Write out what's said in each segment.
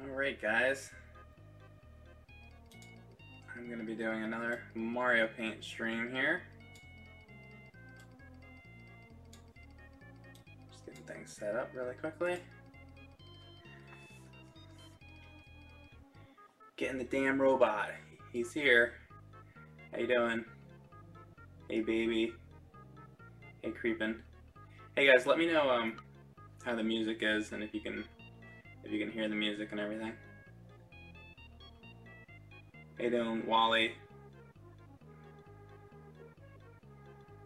Alright guys, I'm going to be doing another Mario Paint stream here. Just getting things set up really quickly. Getting the damn robot. He's here. How you doing? Hey baby. Hey creepin'. Hey guys, let me know how the music is and if you can hear the music and everything. How you doing, Wally?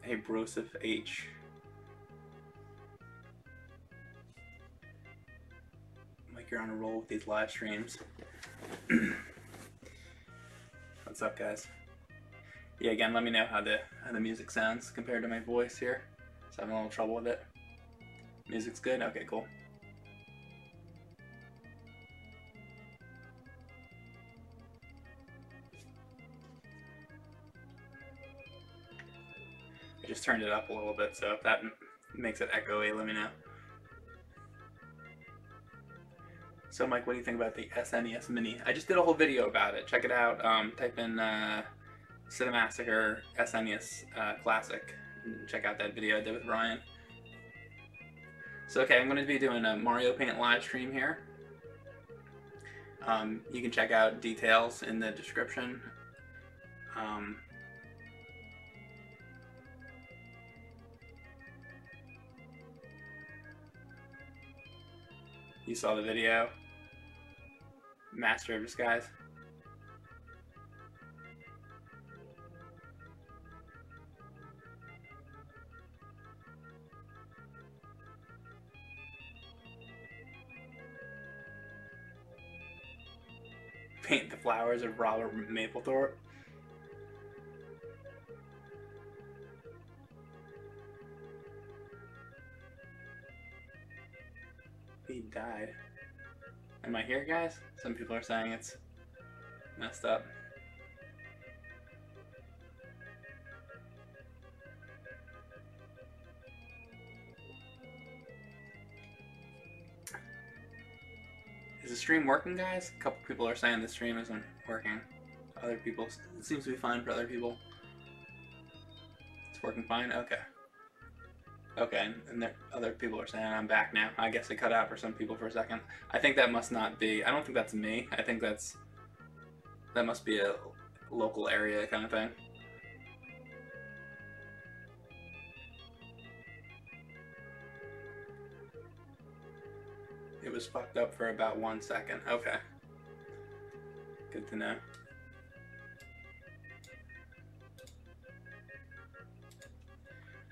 Hey Broseph H. Like you're on a roll with these live streams. What's up, guys? Yeah, again, let me know how the music sounds compared to my voice here. So I'm having a little trouble with it. Music's good? Okay, cool. I just turned it up a little bit, so if that makes it echoey, let me know. So Mike, what do you think about the SNES Mini? I just did a whole video about it. Check it out. Type in Cinemassacre SNES Classic. Check out that video I did with Ryan. So okay, I'm going to be doing a Mario Paint live stream here. You can check out details in the description. You saw the video. Master of Disguise. Paint the flowers of Robert Mapplethorpe. He died. Am I here, guys? Some people are saying it's messed up. Is the stream working, guys? A couple people are saying the stream isn't working. Other people, it seems to be fine for other people. It's working fine? Okay. Okay, and other people are saying I'm back now. I guess it cut out for some people for a second. I think that must not be, I don't think that's me. I think that must be a local area kind of thing. It was fucked up for about 1 second. Okay. Good to know.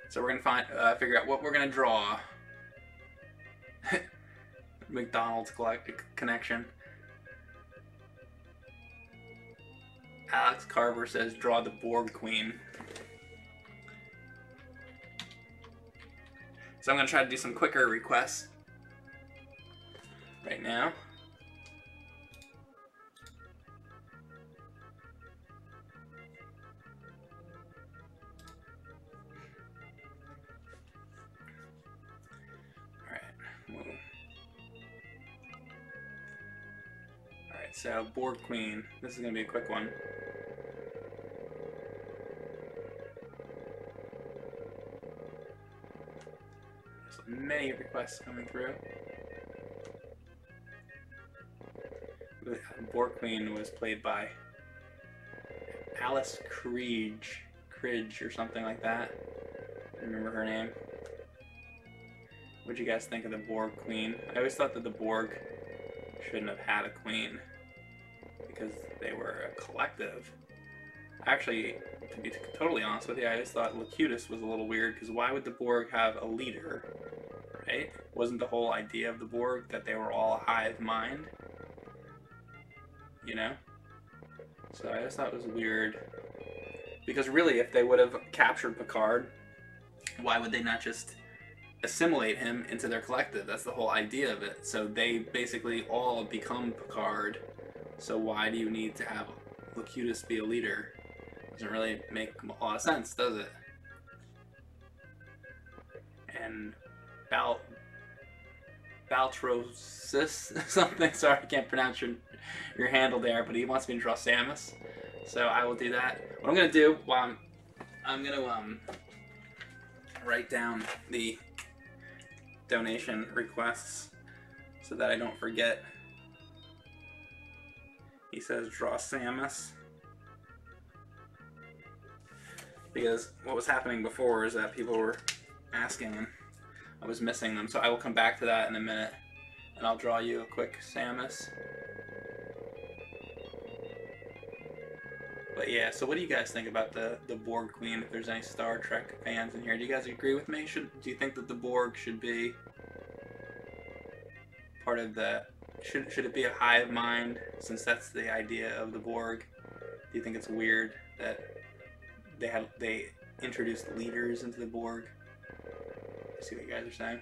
So we're gonna figure out what we're gonna draw. McDonald's connection. Alex Carver says, draw the Borg Queen. So I'm gonna try to do some quicker requests right now. Alright, so Borg Queen. This is going to be a quick one. There's many requests coming through. Borg Queen was played by Alice Cridge or something like that. I remember her name. What'd you guys think of the Borg Queen? I always thought that the Borg shouldn't have had a queen because they were a collective. Actually, to be totally honest with you, I always thought Locutus was a little weird because why would the Borg have a leader, right? Wasn't the whole idea of the Borg that they were all a hive mind? You know? So I just thought it was weird. Because really, if they would have captured Picard, why would they not just assimilate him into their collective? That's the whole idea of it. So they basically all become Picard. So why do you need to have Locutus be a leader? Doesn't really make a lot of sense, does it? And Baltrosis something. Sorry, I can't pronounce your handle there, but he wants me to draw Samus, so I will do that. What I'm gonna do while I'm gonna write down the donation requests so that I don't forget. He says draw Samus. Because what was happening before is that people were asking and I was missing them. So I will come back to that in a minute and I'll draw you a quick Samus. But yeah, so what do you guys think about the Borg Queen? If there's any Star Trek fans in here, do you guys agree with me? Do you think that the Borg should be part of the... Should it be a hive mind, since that's the idea of the Borg? Do you think it's weird that they introduced leaders into the Borg? See what you guys are saying.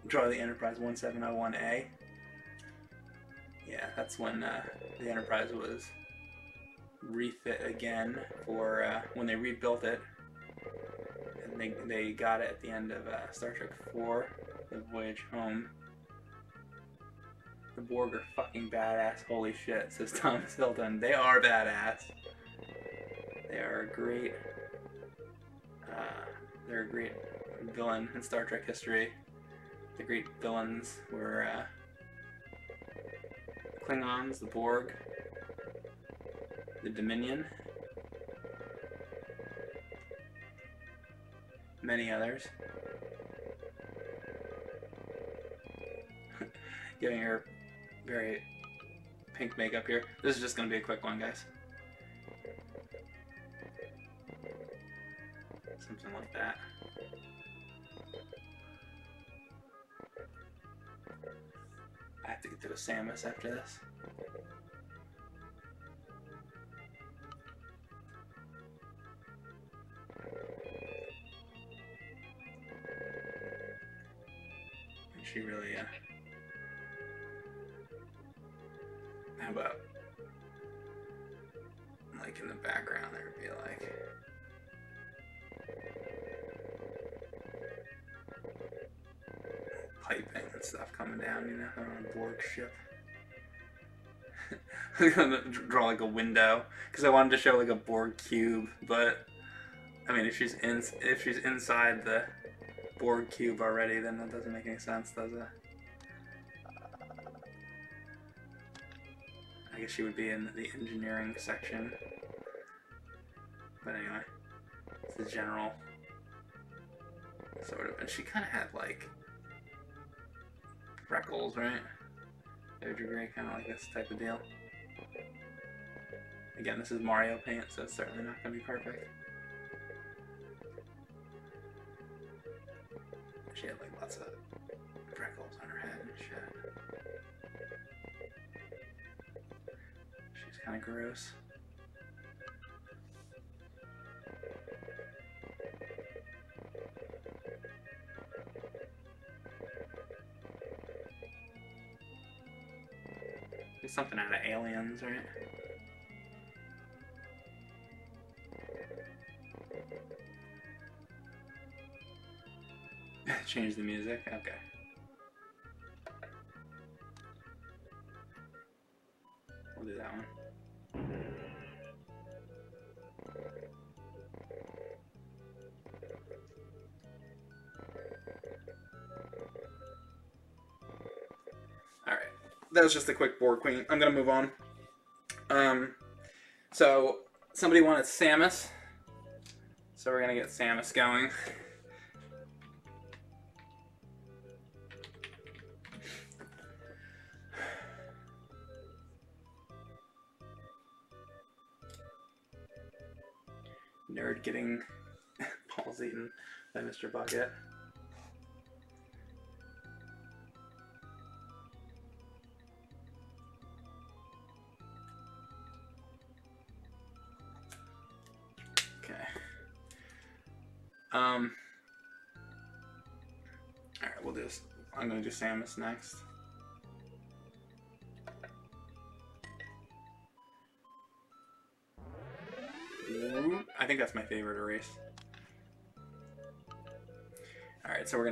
Draw the Enterprise 1701A. Yeah, that's when the Enterprise was refit again for when they rebuilt it. And they got it at the end of Star Trek IV, The Voyage Home. The Borg are fucking badass. Holy shit, says Thomas Hilton. They are badass. They are a great. They're a great villain in Star Trek history. The great villains were Klingons, the Borg, the Dominion, many others. Giving her very pink makeup here. This is just going to be a quick one, guys. Something like that. I have to get to a Samus after this. And she really, how about, like in the background there would be like, piping and stuff coming down, you know, on a Borg ship. I'm gonna draw like a window because I wanted to show like a Borg cube, but I mean, if she's inside the Borg cube already, then that doesn't make any sense, does it? I guess she would be in the engineering section. But anyway, it's the general sort of, and she kind of had like freckles, right? Third degree, kind of like this type of deal. Again, this is Mario paint, so it's certainly not going to be perfect. She had like lots of freckles on her head and shit. She's kind of gross. It's something out of Aliens, right? Change the music? Okay. We'll do that one. Alright. That was just a quick Borg Queen. I'm gonna move on. So, somebody wanted Samus. So we're gonna get Samus going. Nerd getting balls eaten by Mr. Bucket. Okay. Alright, we'll do this. I'm gonna do Samus next. I think that's my favorite erase. All right, so we're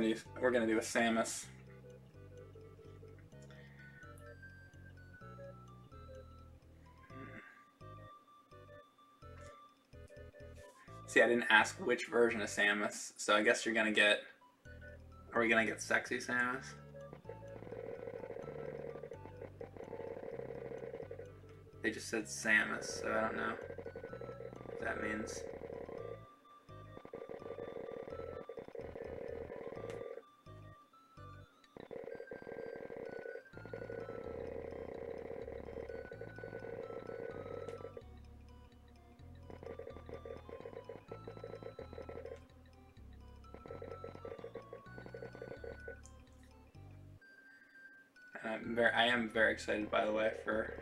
gonna do a Samus. See, I didn't ask which version of Samus, so I guess you're gonna get. Are we gonna get sexy Samus? They just said Samus, so I don't know what that means. I am very excited, by the way, for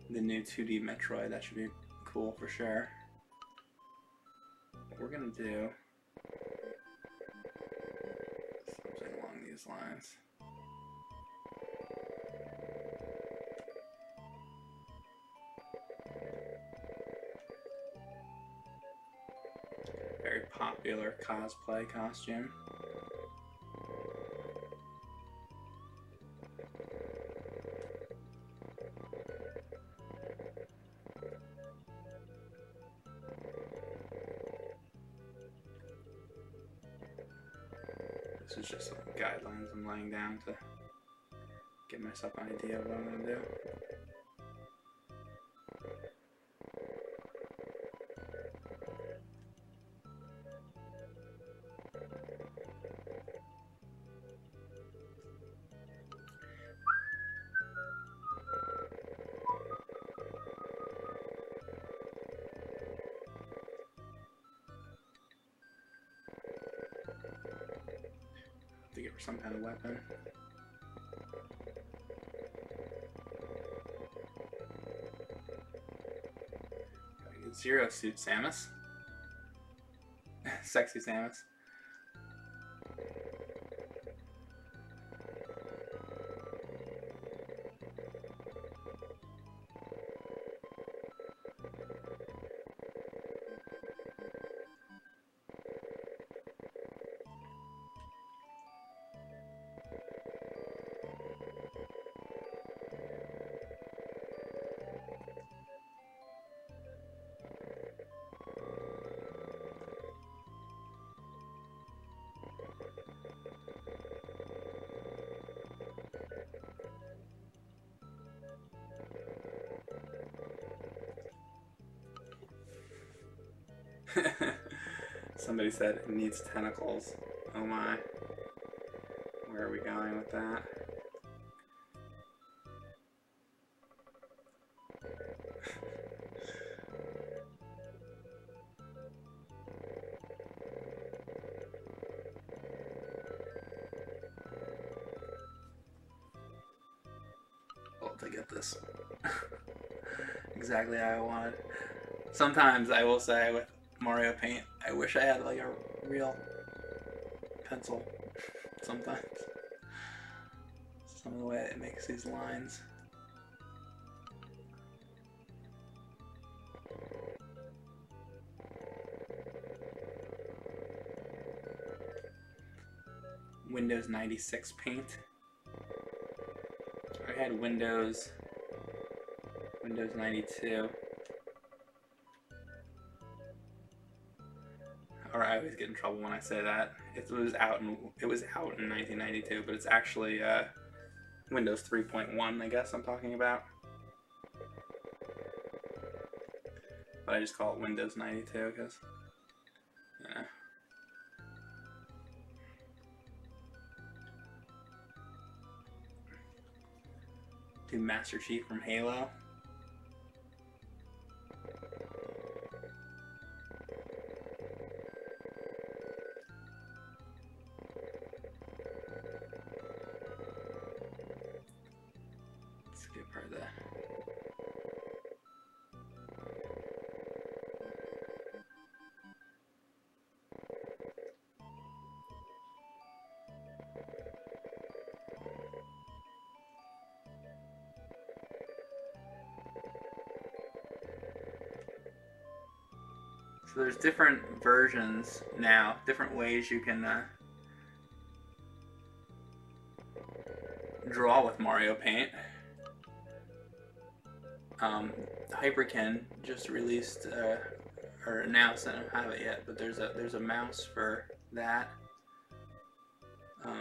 the new 2D Metroid. That should be cool for sure. What we're gonna do something along these lines. Very popular cosplay costume. This is just some guidelines I'm laying down to give myself an idea of what I'm going to do. To get some kind of weapon. Zero suit Samus. Sexy Samus. Somebody said it needs tentacles. Oh my. Where are we going with that? To get this exactly how I wanted. Sometimes I will say with Mario Paint, I wish I had like a real pencil. Sometimes. Some of the way it makes these lines. Windows 96 Paint. I had Windows 92. Or I always get in trouble when I say that. It was out in 1992, but it's actually Windows 3.1, I guess I'm talking about. But I just call it Windows 92 because, you know. Do Master Chief from Halo. Let's get part of that. So there's different versions now, different ways you can draw with Mario Paint. Hyperkin just released or announced, I don't have it yet, but there's a mouse for that. You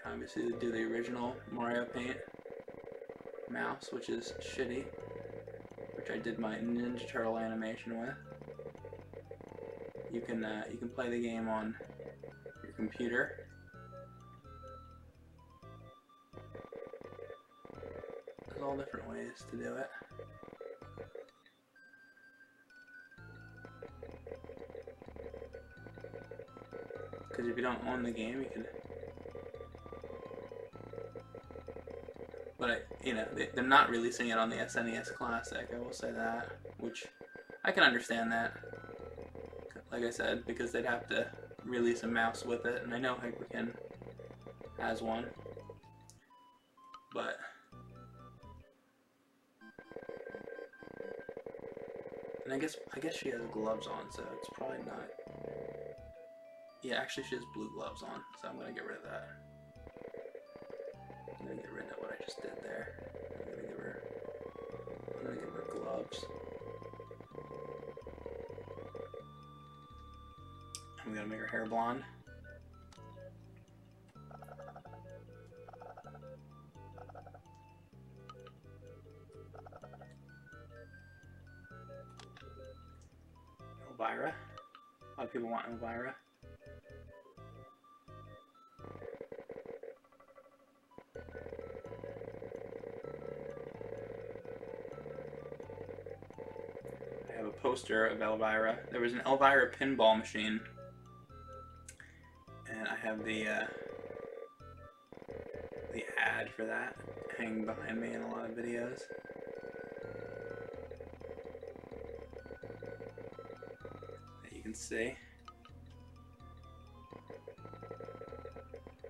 can obviously do the original Mario Paint mouse, which is shitty, which I did my Ninja Turtle animation with. You can play the game on your computer. There's all different ways to do it. Because if you don't own the game, you could. But you know, they're not releasing it on the SNES Classic. I will say that, which I can understand that. Like I said, because they'd have to release a mouse with it, and I know Hyperkin has one, but and I guess she has gloves on, so it's probably not. Yeah, actually she has blue gloves on, so I'm gonna get rid of that. I'm gonna get rid of what I just did there. I'm gonna give her gloves. I'm gonna make her hair blonde. Elvira. A lot of people want Elvira. I have a poster of Elvira. There was an Elvira pinball machine. And I have the ad for that hanging behind me in a lot of videos. That you can see.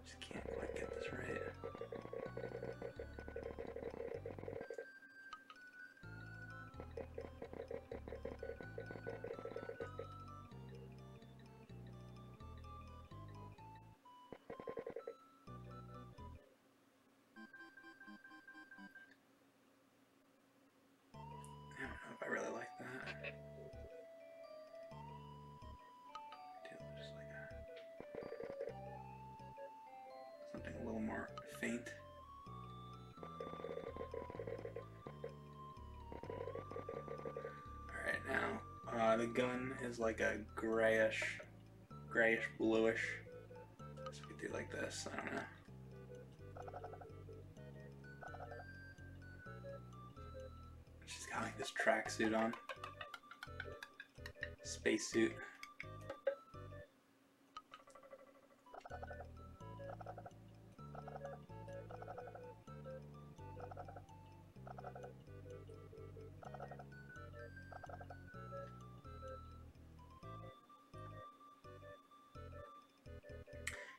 Just can't quite get this right. I don't know if I really like that. Do just like something a little more faint. Alright, now the gun is like a grayish bluish. So we could do like this, I don't know. She's got like this tracksuit on. Spacesuit.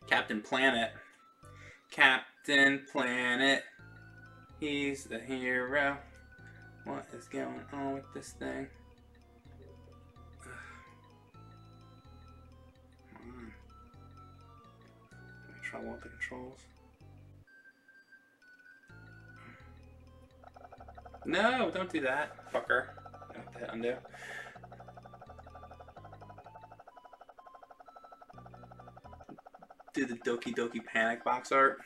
Captain Planet. Captain Planet. He's the hero. What is going on with this thing? Ugh. Come on. Having trouble with the controls. No, don't do that, fucker. I have to hit undo. Do the Doki Doki Panic box art.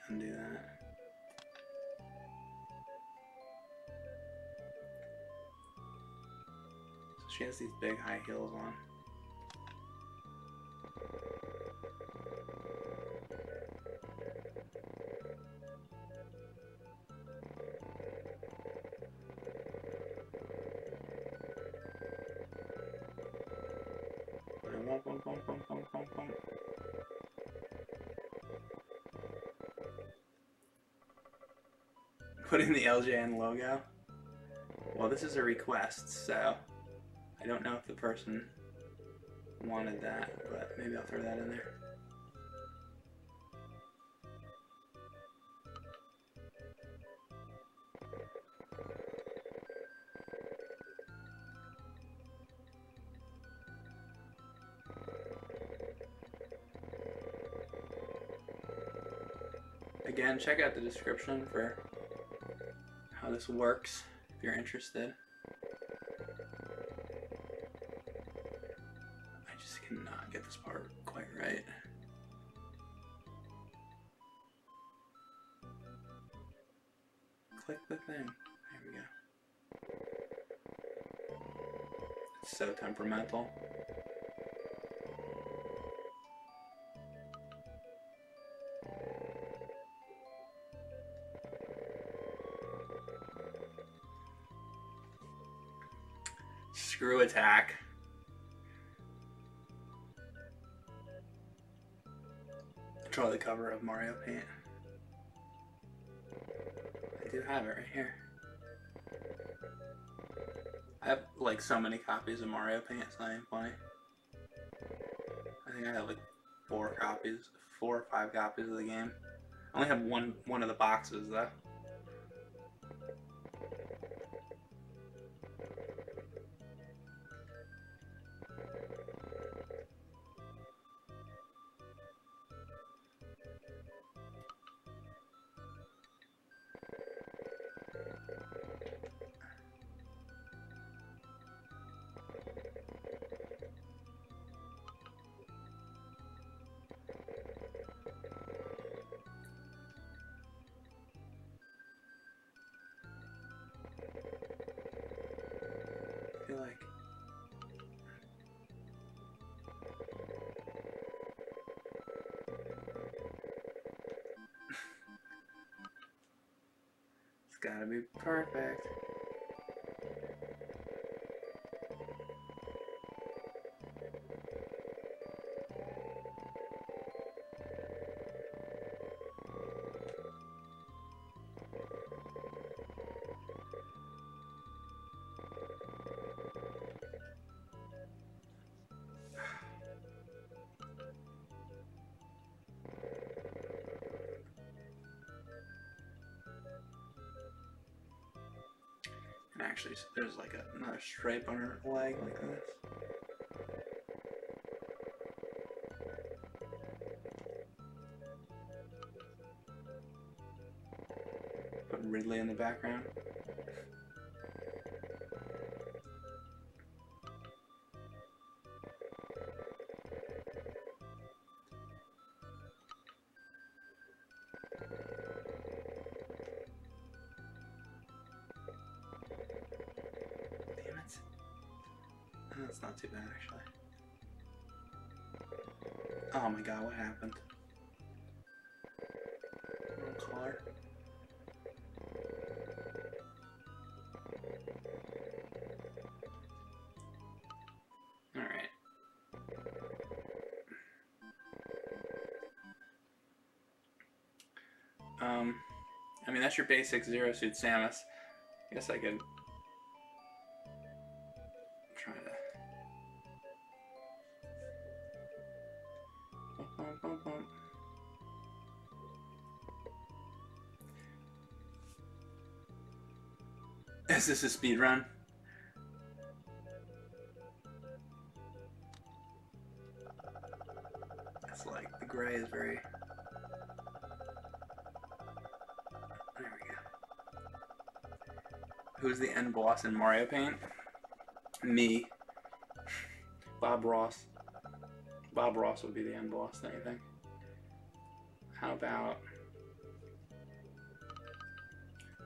Undo that. So she has these big high heels on. Put in the LJN logo. Well, this is a request, so I don't know if the person wanted that, but maybe I'll throw that in there. Again, check out the description for how this works if you're interested. I just cannot get this part quite right. Click the thing. There we go. It's so temperamental. Screw attack. Draw the cover of Mario Paint. I do have it right here. I have like so many copies of Mario Paint, it's not even funny. I think I have like 4 or 5 copies of the game. I only have one of the boxes though. I feel like it's gotta be perfect. And actually, there's like another stripe on her leg like this. Put Ridley in the background. That's not too bad, actually. Oh my god, what happened? Wrong color. Alright. I mean, that's your basic Zero Suit Samus. I guess I could try to... Is this a speed run? It's like the gray is very... There we go. Who's the end boss in Mario Paint? Me. Bob Ross. Bob Ross would be the end boss, don't you think? How about...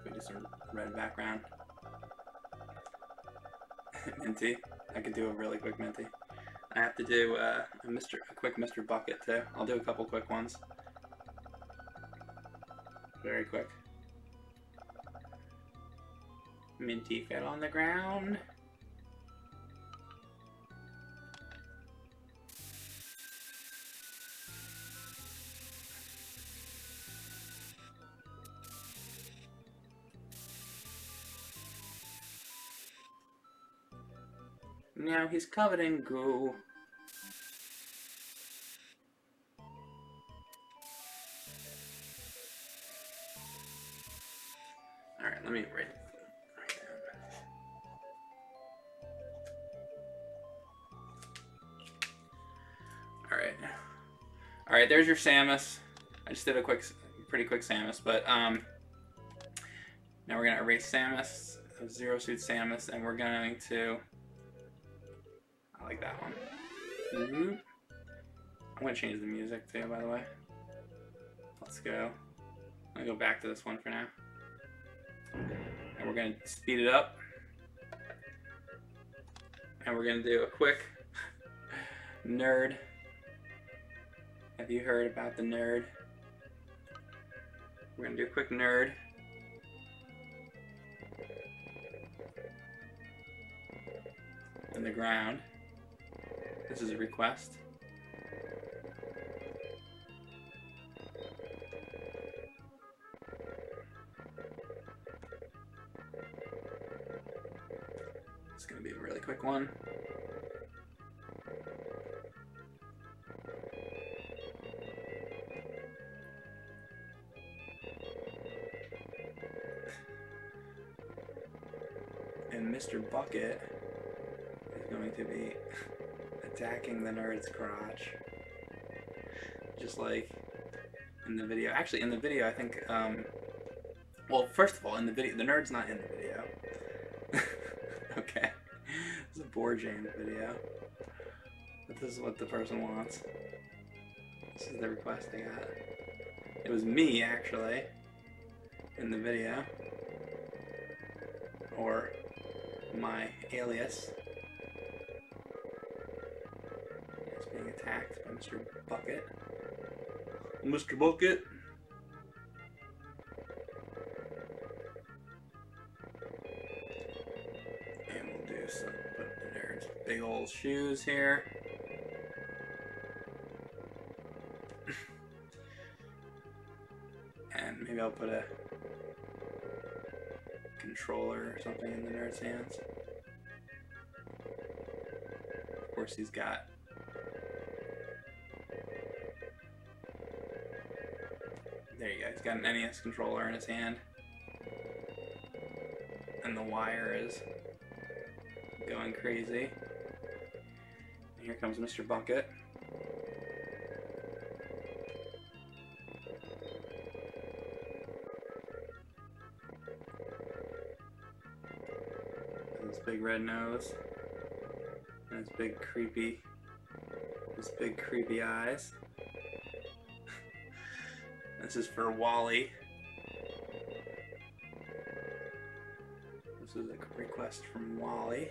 we do some red background. Minty. I could do a really quick Minty. I have to do a quick Mr. Bucket too. I'll do a couple quick ones. Very quick. Minty fell on the ground. Now he's covered in goo. Alright, let me write down. Alright. Alright, there's your Samus. I just did a quick pretty quick Samus, but now we're gonna erase Samus, Zero Suit Samus, and we're going to. I like that one. I'm gonna change the music too, by the way. Let's go. I'm gonna go back to this one for now, and we're gonna speed it up, and we're gonna do a quick nerd. Have you heard about the nerd? We're gonna do a quick nerd. In the ground. This is a request. It's gonna be a really quick one. And Mr. Bucket is going to be attacking the nerd's crotch. Just like in the video. Actually, in the video, I think, well, first of all, in the video, the nerd's not in the video. Okay. It's a Borg video. But this is what the person wants. This is the request I got. It was me, actually, in the video. Or my alias. It's being attacked by Mr. Bucket. Mr. Bucket! And we'll do some, put the nerd's big old shoes here. And maybe I'll put a controller or something in the nerd's hands. Of course, he's got there you go. He's got an NES controller in his hand, and the wire is going crazy. And here comes Mr. Bucket. His big red nose, and his big creepy eyes. This is for Wally. This is a request from Wally.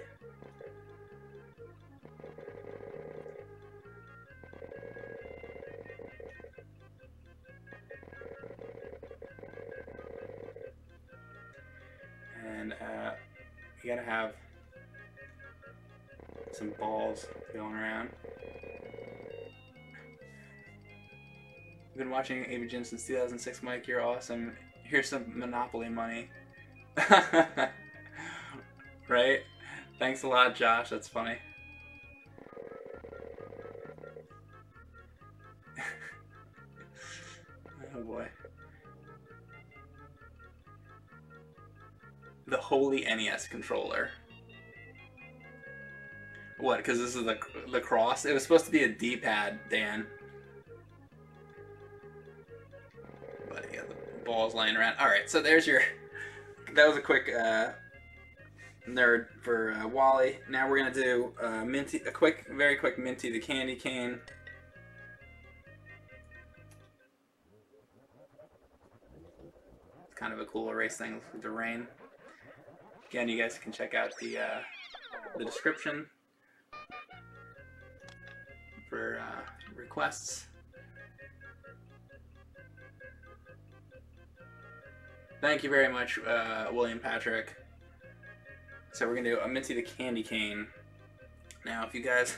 And you gotta have some balls going around. I've been watching Ava Jim since 2006, Mike. You're awesome. Here's some Monopoly money. Right? Thanks a lot, Josh. That's funny. Oh boy. The Holy NES controller. What? Because this is the cross? It was supposed to be a D-pad, Dan. But yeah, the balls lying around. Alright, so there's your... That was a quick nerd for Wally. Now we're going to do Minty, very quick Minty the candy cane. It's kind of a cool erase thing with the rain. Again, you guys can check out the description for requests. Thank you very much, William Patrick. So we're going to do a Minty the candy cane. Now, if you guys...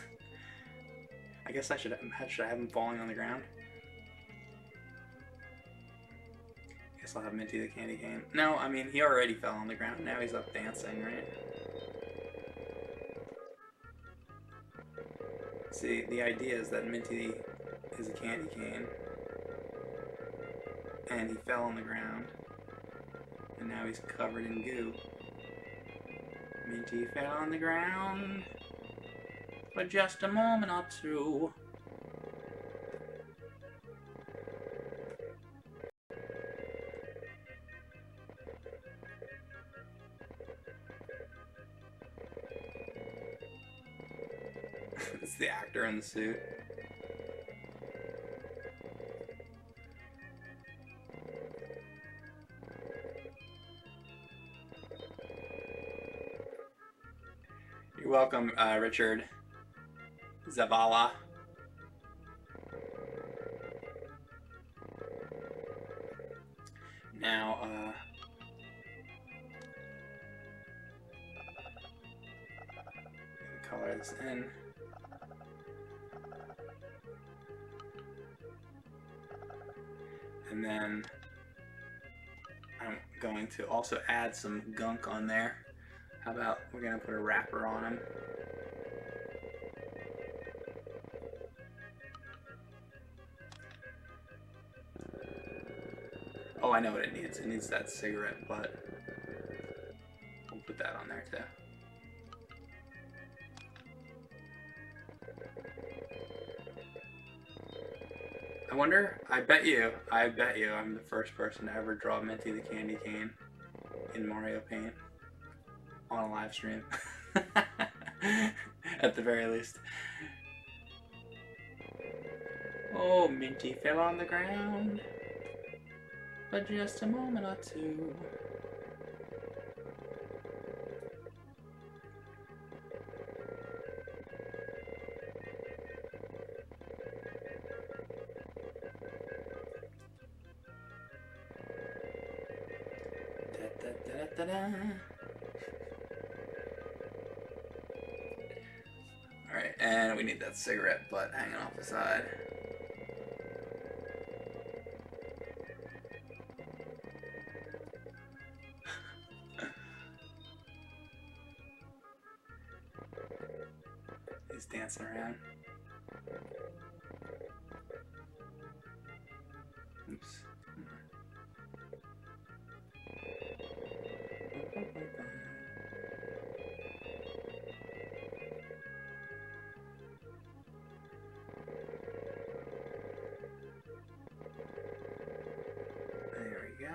I guess should I have him falling on the ground? I guess I'll have Minty the candy cane. No, I mean, he already fell on the ground. Now he's up dancing, right? See, the idea is that Minty is a candy cane. And he fell on the ground. And now he's covered in goo. Minty fell on the ground for just a moment or two. It's the actor in the suit. You're welcome, Richard Zavala. Now, color this in. And then I'm going to also add some gunk on there. How about we're going to put a wrapper on him. Oh, I know what it needs. It needs that cigarette butt. We'll put that on there too. I wonder, I bet you I'm the first person to ever draw Minty the candy cane in Mario Paint on a live stream. At the very least. Oh, Minty fell on the ground for just a moment or two. Alright, and we need that cigarette butt hanging off the side. He's dancing around. Oops. There we go.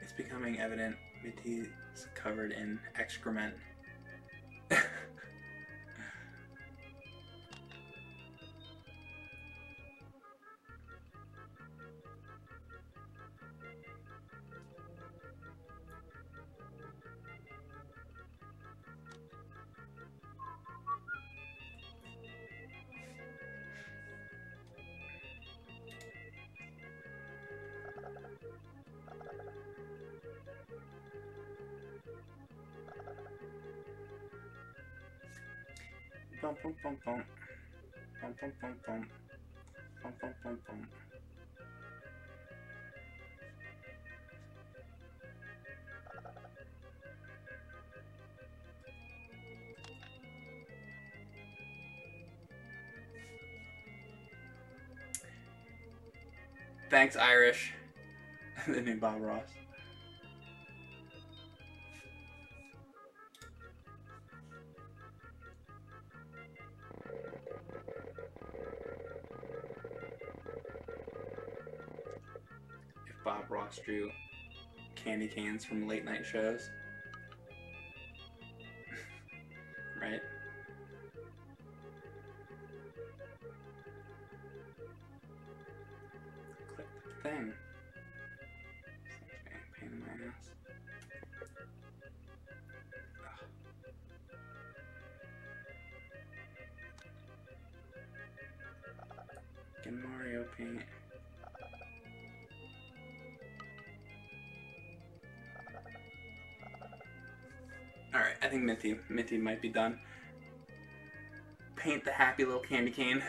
It's becoming evident Minty's covered in excrement. Bum, bum, bum, bum. Bum, bum, bum, bum. Bum, bum, bum, bum. Thanks, Irish. The new Bob Ross. If Bob Ross drew candy canes from late night shows. Right? Click the thing. Pain in my ass. Get Mario Paint. Alright, I think Minty might be done. Paint the happy little candy cane.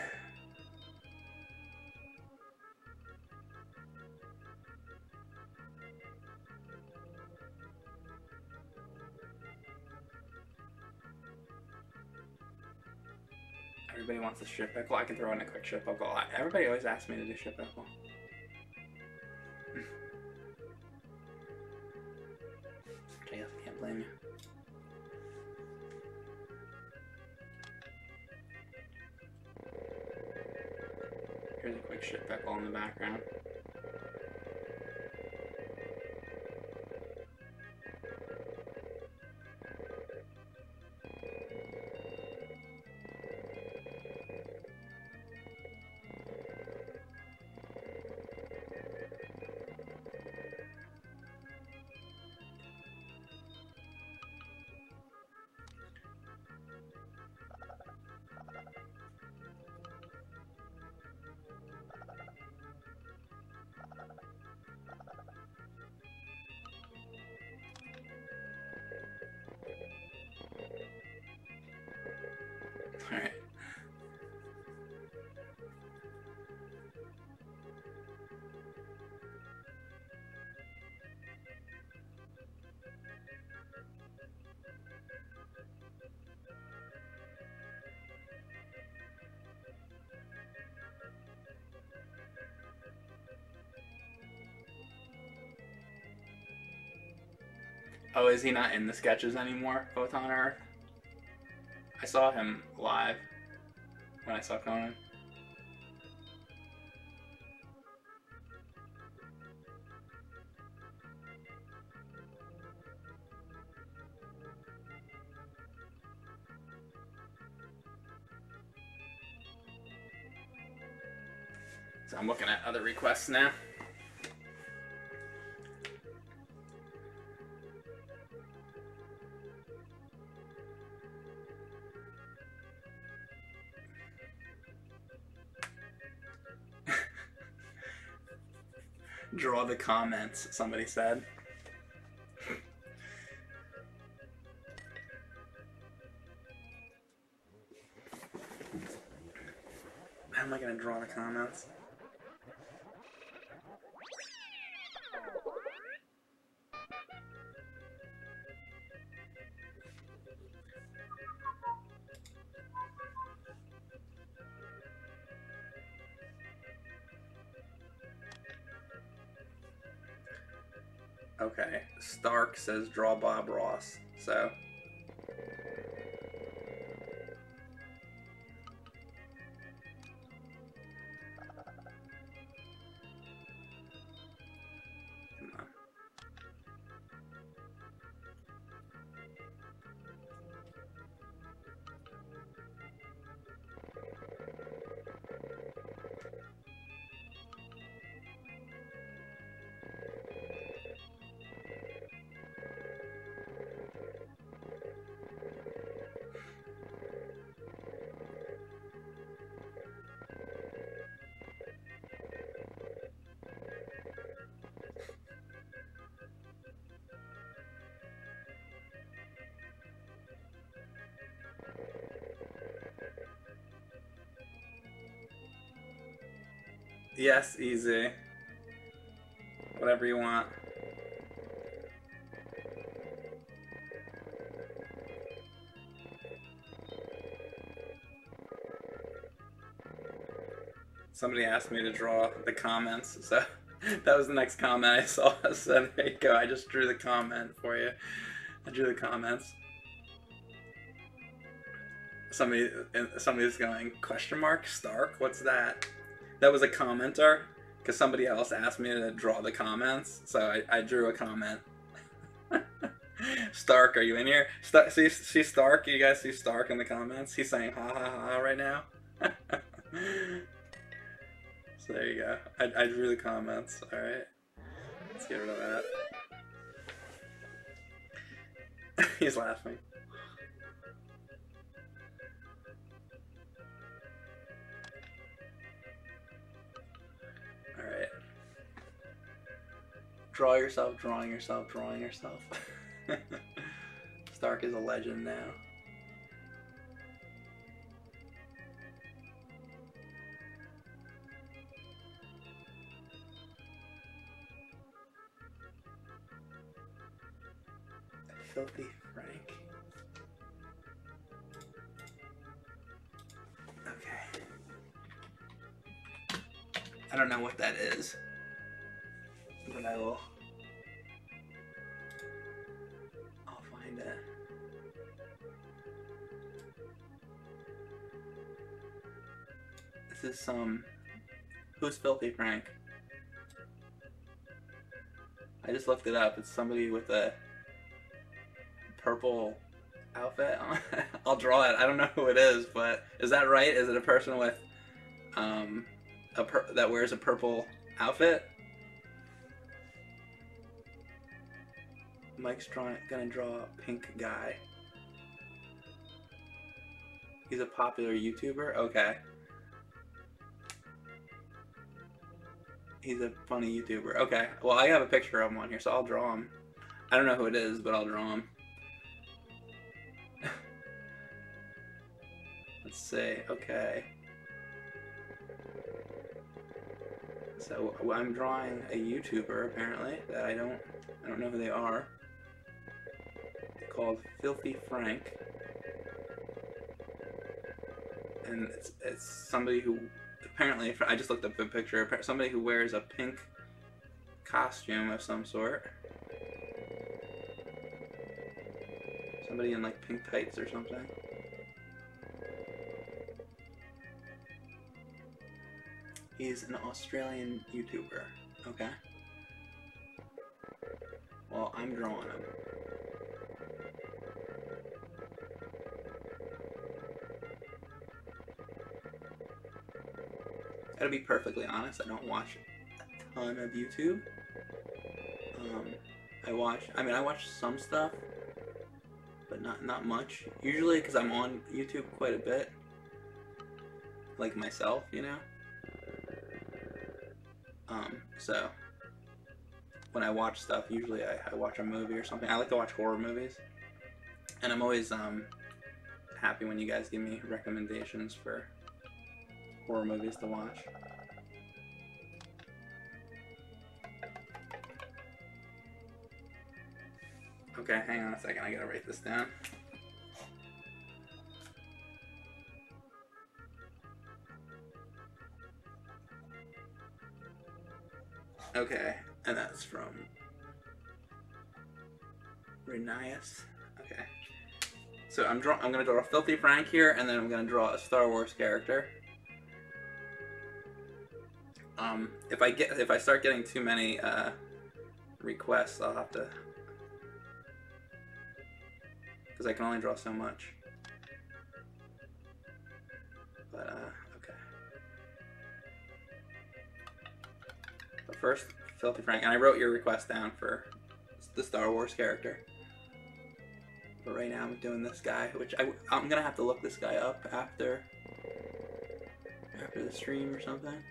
Everybody wants a strip pickle. I can throw in a quick strip pickle. Everybody always asks me to do strip pickle. I guess I can't blame you. shit pickle in the background. Alright. Oh, is he not in the sketches anymore, Photon Earth? I saw him live when I saw Conan. So I'm looking at other requests now. Draw the comments, somebody said. How am I going to draw the comments? Okay, Stark says draw Bob Ross, so... Come on. Yes, easy. Whatever you want. Somebody asked me to draw the comments, so that was the next comment I saw. So there you go. I just drew the comment for you. I drew the comments. Somebody's going, question mark, Stark? What's that? That was a commenter, because somebody else asked me to draw the comments, so I drew a comment. Stark, are you in here? See Stark? You guys see Stark in the comments? He's saying ha ha ha right now. So there you go. I drew the comments. Alright. Let's get rid of that. He's laughing. Alright. Draw yourself, drawing yourself, drawing yourself. Stark is a legend now. Filthy Frank. Okay. I don't know what that is, but I'll find it. This is some Who's Filthy Frank? I just looked it up. It's somebody with a purple outfit. I'll draw it. I don't know who it is, but is that right? Is it a person with that wears a purple outfit? Mike's gonna draw a pink guy. He's a popular YouTuber? Okay. He's a funny YouTuber. Okay. Well, I have a picture of him on here, so I'll draw him. I don't know who it is, but I'll draw him. Let's see. Okay. So I'm drawing a YouTuber apparently that I don't know who they are. Called Filthy Frank, and it's somebody who apparently, I just looked up the picture, somebody who wears a pink costume of some sort. Somebody in like pink tights or something. He's an Australian YouTuber. Okay. Well, I'm drawing him. Gotta be perfectly honest, I don't watch a ton of YouTube. I watch some stuff, but not much. Usually because I'm on YouTube quite a bit. Like myself, you know? So when I watch stuff, usually I watch a movie or something. I like to watch horror movies. And I'm always happy when you guys give me recommendations for horror movies to watch. Okay, hang on a second, I gotta write this down. Okay, and that's from Renias. Okay. So I'm gonna draw a Filthy Frank here, and then I'm gonna draw a Star Wars character. If I start getting too many requests, I'll have to, because I can only draw so much. But okay. But first, Filthy Frank, and I wrote your request down for the Star Wars character. But right now I'm doing this guy, which I'm gonna have to look this guy up after the stream or something.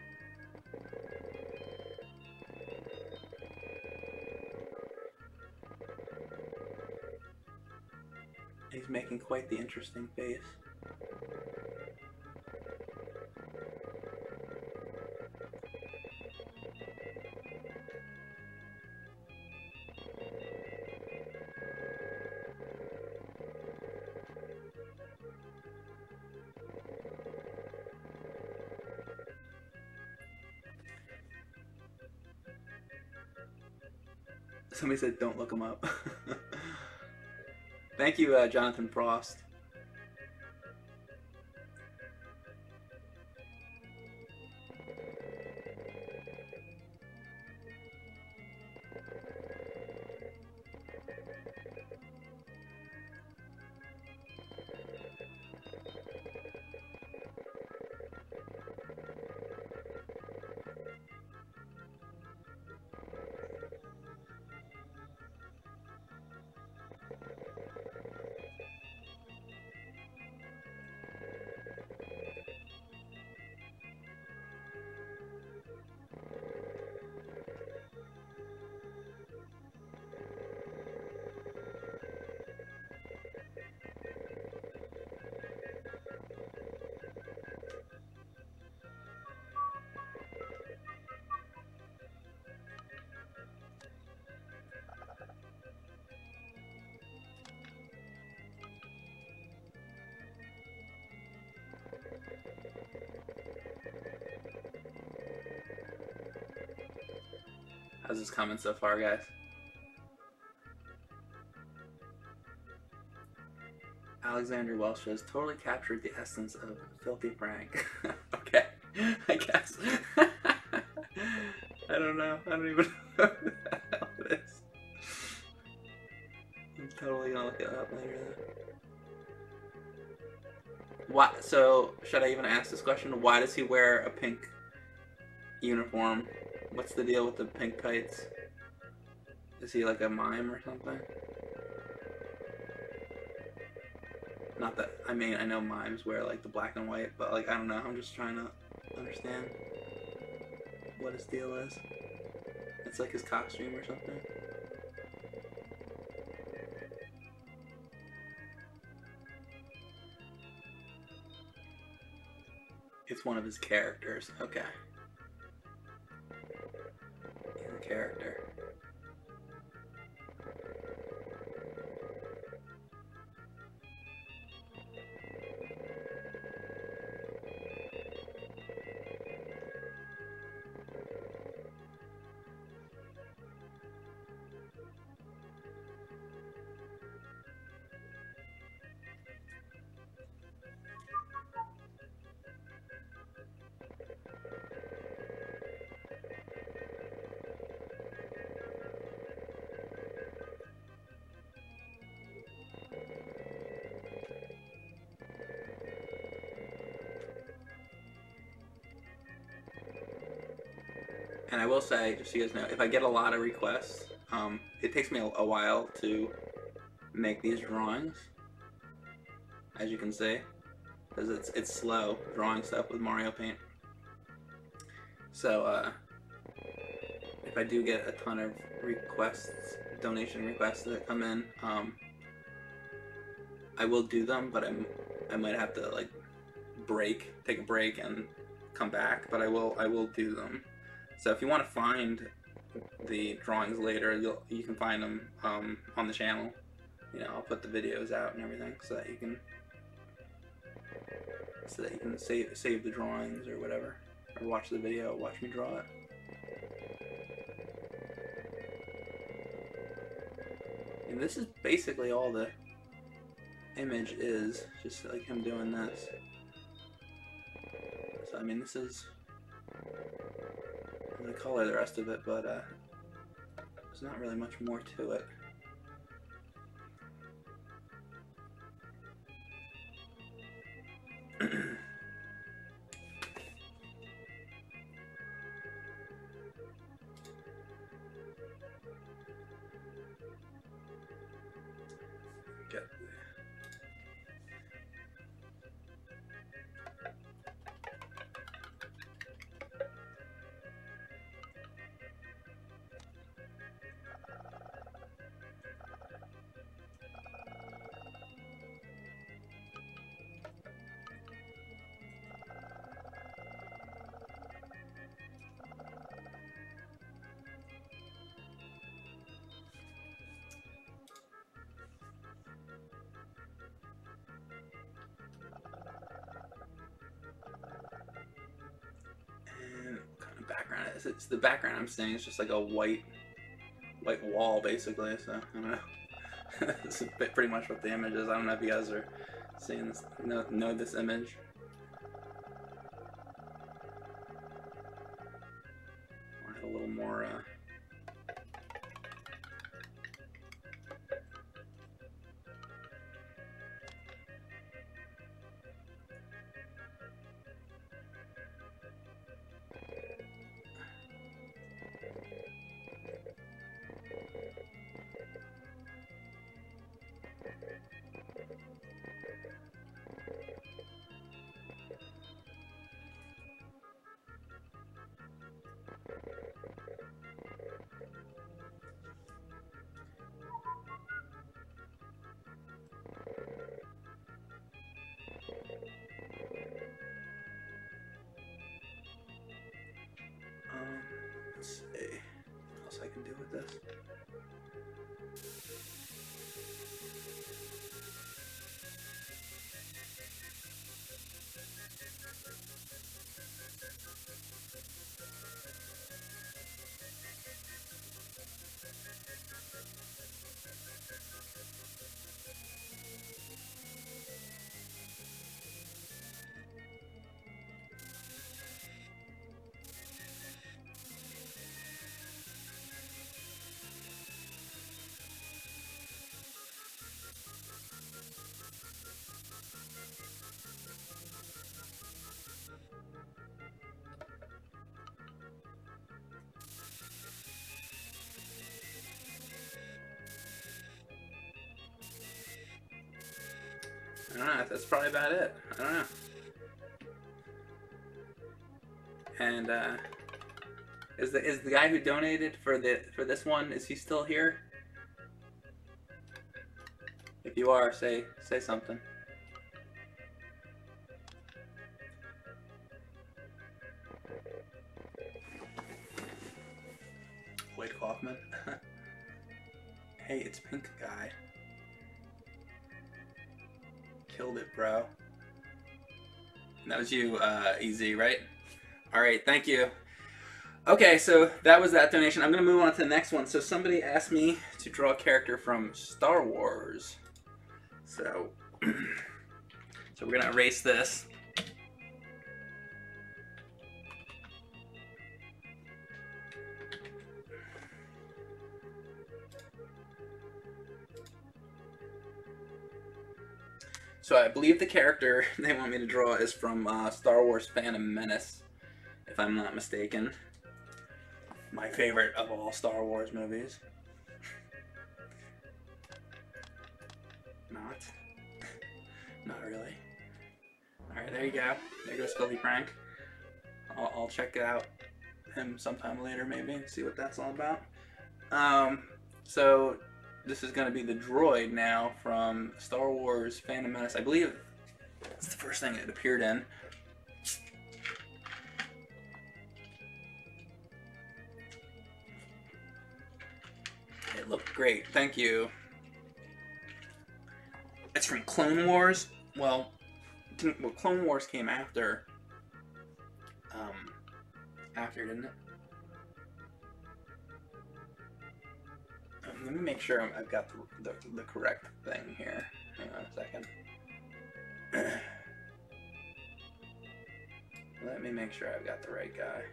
He's making quite the interesting face. Somebody said don't look him up. Thank you, Jonathan Frost. How's this coming so far, guys? Alexander Welsh has totally captured the essence of Filthy Frank. Okay, I guess. know. I don't even know who the hell it is. I'm totally gonna look it up later though. What? So, should I even ask this question? Why does he wear a pink uniform? What's the deal with the pink tights? Is he like a mime or something? Not that, I mean, I know mimes wear like the black and white, but like, I don't know, I'm just trying to understand what his deal is. It's like his costume or something. It's one of his characters, okay. He's a character. And I will say, just so you guys know, if I get a lot of requests, it takes me a while to make these drawings, as you can see, because it's slow drawing stuff with Mario Paint. So if I do get a ton of requests, donation requests that come in, I will do them, but I might have to like take a break and come back, but I will do them. So if you want to find the drawings later, you can find them on the channel. You know, I'll put the videos out and everything so that you can save the drawings or whatever, or watch the video, watch me draw it. And this is basically all the image is, just like him doing this. So I mean, this is, I'm gonna color the rest of it, but there's not really much more to it. Get background is. It's the background I'm saying. It's just like a white wall, basically. So I don't know. This is pretty much what the image is. I don't know if you guys are seeing this, know this image. I have a little more. Let's see what else I can do with this. I don't know. That's probably about it. I don't know. And is the guy who donated for this one, is he still here? If you are, say something. Wade Kaufman. Hey, it's Pink Guy. Killed it, bro. That was you, EZ, right? Alright, thank you. Okay, so that was that donation. I'm going to move on to the next one. So somebody asked me to draw a character from Star Wars. So, so we're going to erase this. So I believe the character they want me to draw is from Star Wars Phantom Menace, if I'm not mistaken. My favorite of all Star Wars movies. Not. Not really. Alright, there you go. There goes Philly Frank. I'll check out him sometime later maybe and see what that's all about. So this is going to be the droid now from Star Wars Phantom Menace. I believe it's the first thing it appeared in. It looked great. Thank you. It's from Clone Wars. Well, Clone Wars came after. Didn't it? Let me make sure I've got the correct thing here. Hang on a second. Let me make sure I've got the right guy.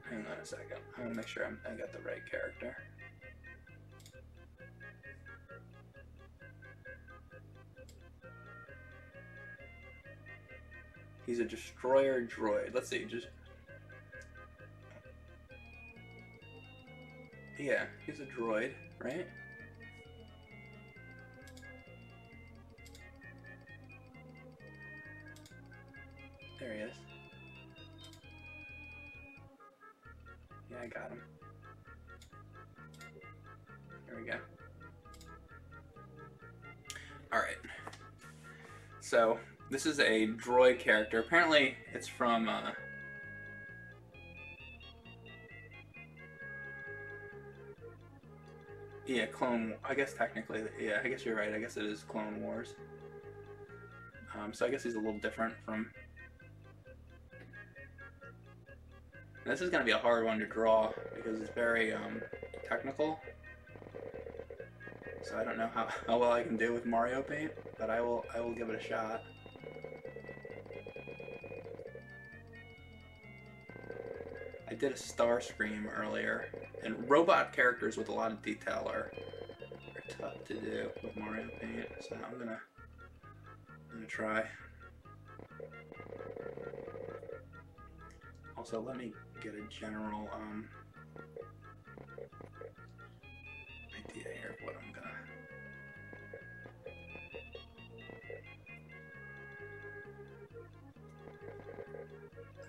Hang on a second. I want to make sure I got the right character. He's a destroyer droid. Let's see, just... Yeah, he's a droid, right? There he is. Yeah, I got him. There we go. Alright. So, this is a droid character. Apparently, it's from, yeah, I guess technically, yeah, I guess you're right. I guess it is Clone Wars. So I guess he's a little different from... This is going to be a hard one to draw because it's very technical. So I don't know how well I can do with Mario Paint, but I will give it a shot. I did a Starscream earlier, and robot characters with a lot of detail are tough to do with Mario Paint, so I'm gonna try. Also, let me get a general idea here of what I'm gonna...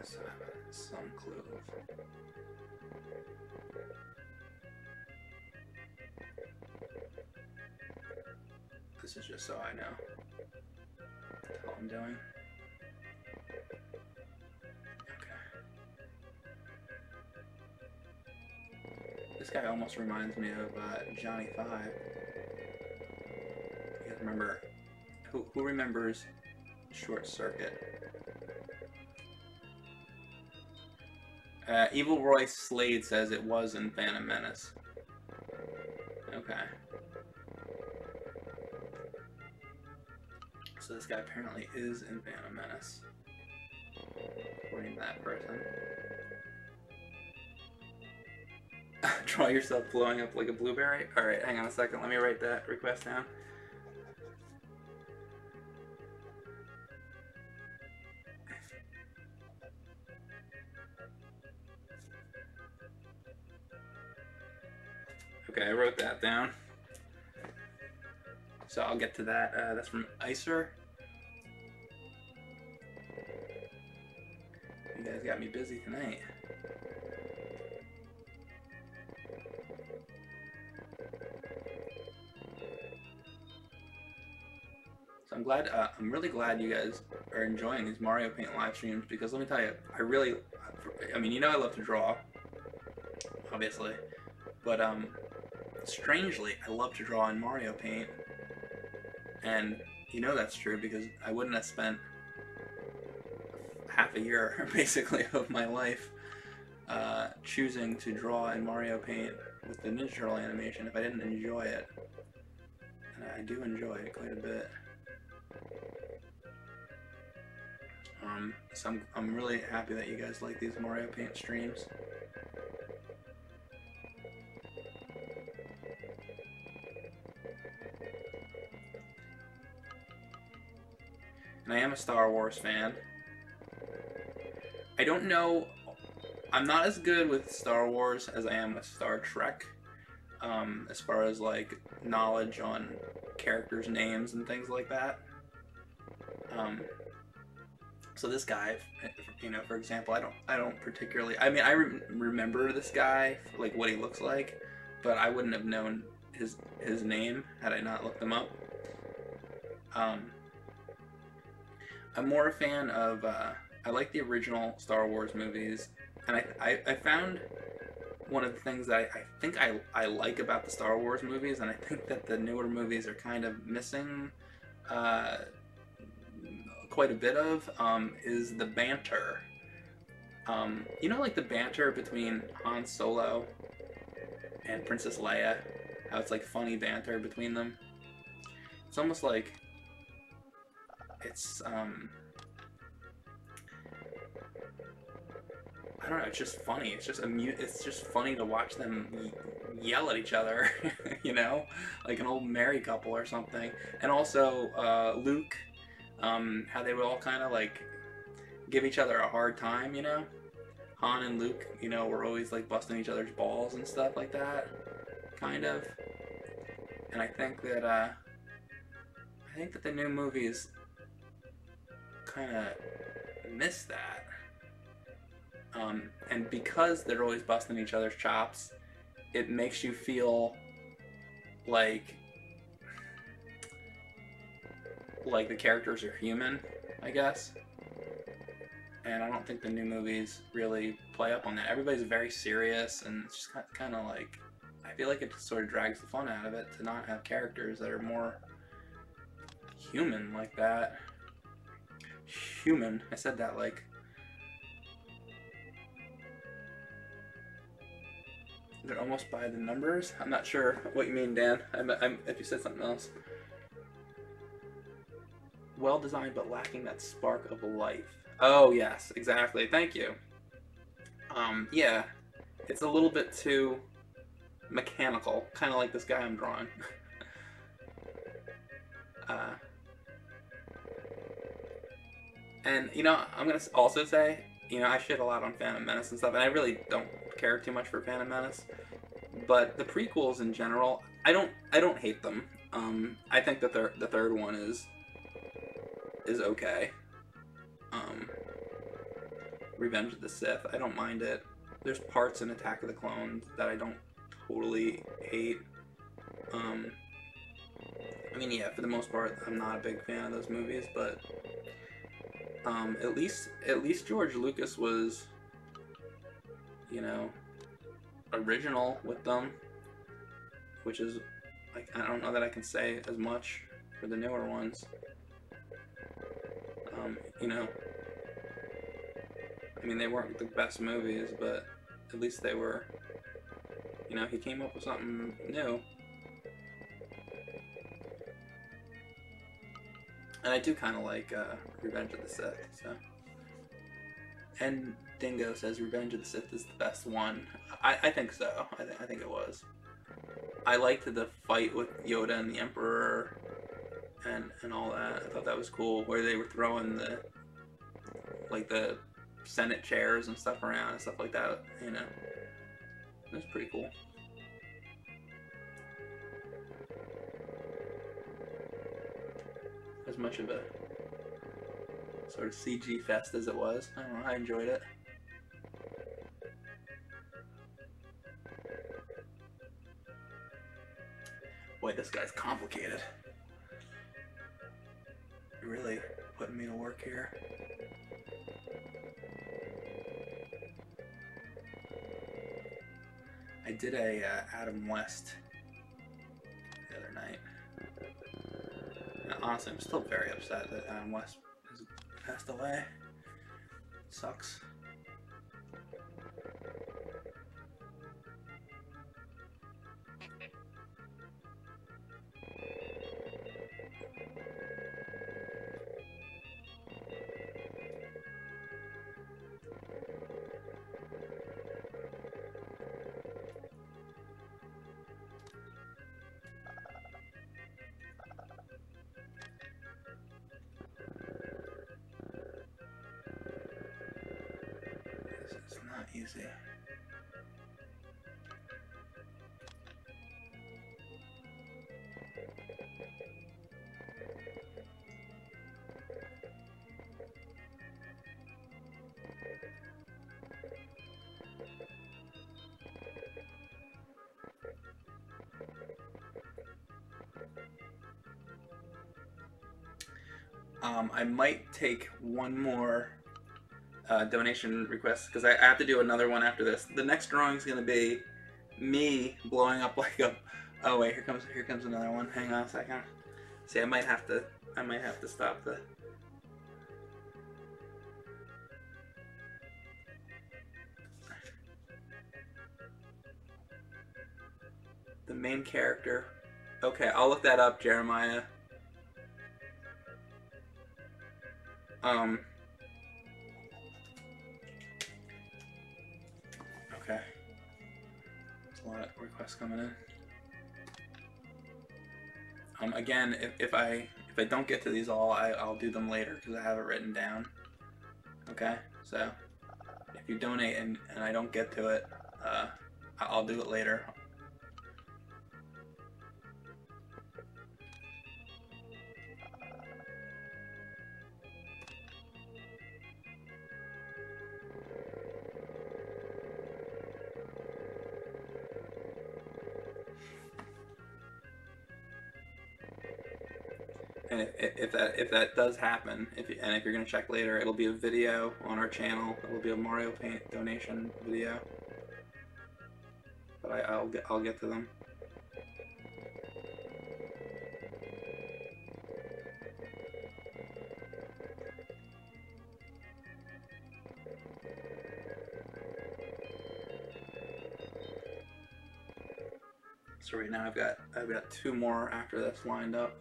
So, some clue. This is just so I know what I'm doing. This guy almost reminds me of Johnny 5. You guys remember? Who remembers Short Circuit? Evil Roy Slade says it was in Phantom Menace. Okay. So this guy apparently is in Phantom Menace, according to that person. Draw yourself blowing up like a blueberry? Alright, hang on a second. Let me write that request down. Okay, I wrote that down. So I'll get to that. That's from Icer. You guys got me busy tonight. So I'm really glad you guys are enjoying these Mario Paint live streams, because let me tell you, I mean, you know I love to draw, obviously, but strangely, I love to draw in Mario Paint, and you know that's true because I wouldn't have spent half a year, basically, of my life choosing to draw in Mario Paint with the Ninja Turtle animation if I didn't enjoy it. And I do enjoy it quite a bit. So I'm really happy that you guys like these Mario Paint streams. And I am a Star Wars fan. I don't know, I'm not as good with Star Wars as I am with Star Trek, as far as like knowledge on characters' names and things like that. So this guy, you know, for example, I don't particularly, I mean, I remember this guy, like what he looks like, but I wouldn't have known his name had I not looked him up. I'm more a fan of, I like the original Star Wars movies, and I found one of the things that I think I like about the Star Wars movies, and I think that the newer movies are kind of missing quite a bit of, is the banter. You know, like the banter between Han Solo and Princess Leia, how it's like funny banter between them. It's almost like it's I don't know, it's just funny. It's just funny to watch them yell at each other, you know, like an old married couple or something. And also Luke, how they would all kind of like give each other a hard time, you know. Han and Luke, you know, were always like busting each other's balls and stuff like that, kind of. And I think that the new movies kind of miss that. And because they're always busting each other's chops, it makes you feel like the characters are human, I guess. And I don't think the new movies really play up on that. Everybody's very serious, and it's just kind of like, I feel like it just sort of drags the fun out of it to not have characters that are more human like that. Human. I said that like... They're almost by the numbers? I'm not sure what you mean, Dan. If you said something else. Well designed, but lacking that spark of life. Oh, yes, exactly. Thank you. Yeah. It's a little bit too mechanical. Kind of like this guy I'm drawing. And, you know, I'm going to also say, you know, I shit a lot on Phantom Menace and stuff, and I really don't care too much for Phantom Menace. But the prequels in general, I don't hate them. I think that the third one is okay. Revenge of the Sith, I don't mind it. There's parts in Attack of the Clones that I don't totally hate. I mean, yeah, for the most part, I'm not a big fan of those movies, but at least George Lucas was, you know, original with them, which is, like, I don't know that I can say as much for the newer ones. You know, I mean, they weren't the best movies, but at least they were, you know, he came up with something new. And I do kind of like Revenge of the Sith, so. And Dingo says Revenge of the Sith is the best one. I think so. I think it was. I liked the fight with Yoda and the Emperor and all that. I thought that was cool, where they were throwing the Senate chairs and stuff around and stuff like that, you know. It was pretty cool. as much of a sort of CG fest as it was. I don't know, I enjoyed it. Boy, this guy's complicated. You're really putting me to work here. I did a Adam West the other night. And honestly, I'm still very upset that Adam West has passed away. Sucks. It's not easy. I might take one more donation request because I have to do another one after this. The next drawing is going to be me blowing up like a. Oh wait, here comes another one. Hang on a second. See, I might have to stop the main character. Okay, I'll look that up, Jeremiah. Okay. There's a lot of requests coming in. Again, if I don't get to these all, I'll do them later because I have it written down. Okay, so if you donate and I don't get to it, I'll do it later. And if that does happen, if you're gonna check later, it'll be a video on our channel. It'll be a Mario Paint donation video. But I'll get to them. So right now I've got two more after this lined up.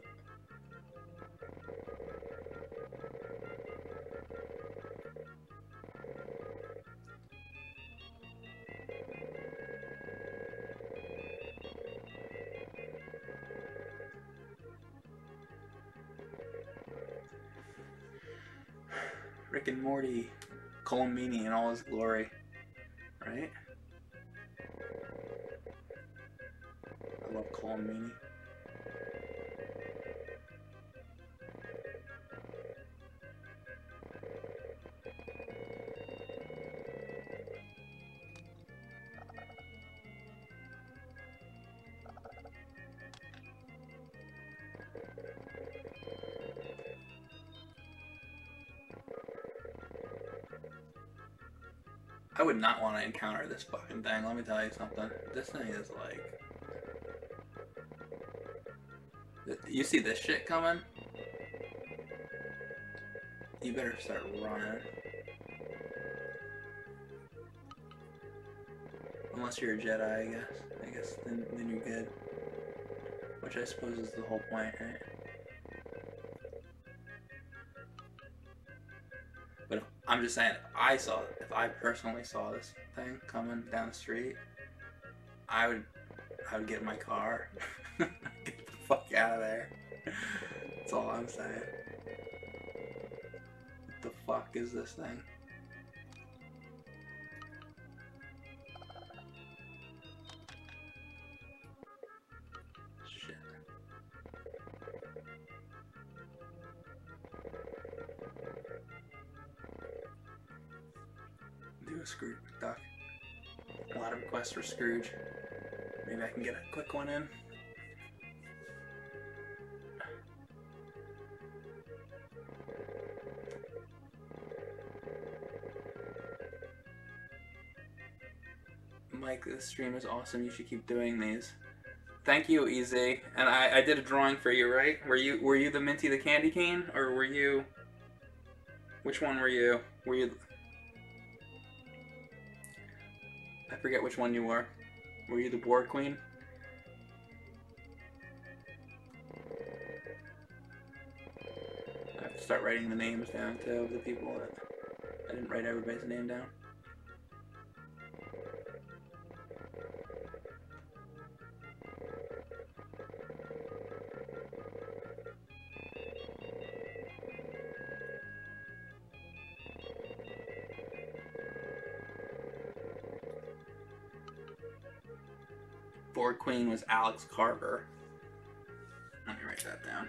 Rick and Morty, Colomini in all his glory, right? I love Colomini. I would not want to encounter this fucking thing, let me tell you something. This thing is like... You see this shit coming? You better start running. Unless you're a Jedi, I guess. I guess then you're good. Which I suppose is the whole point, right? But I'm just saying, if I personally saw this thing coming down the street, I would get in my car, get the fuck out of there. That's all I'm saying. What the fuck is this thing? a Scrooge McDuck. A lot of requests for Scrooge. Maybe I can get a quick one in. Mike, this stream is awesome. You should keep doing these. Thank you, Easy. And I did a drawing for you, right? Were you the Minty the candy cane, or were you? Which one were you? Were you? I forget which one you were. Were you the Borg Queen? I have to start writing the names down too of the people that I didn't write everybody's name down. Borg Queen was Alex Carver. Let me write that down.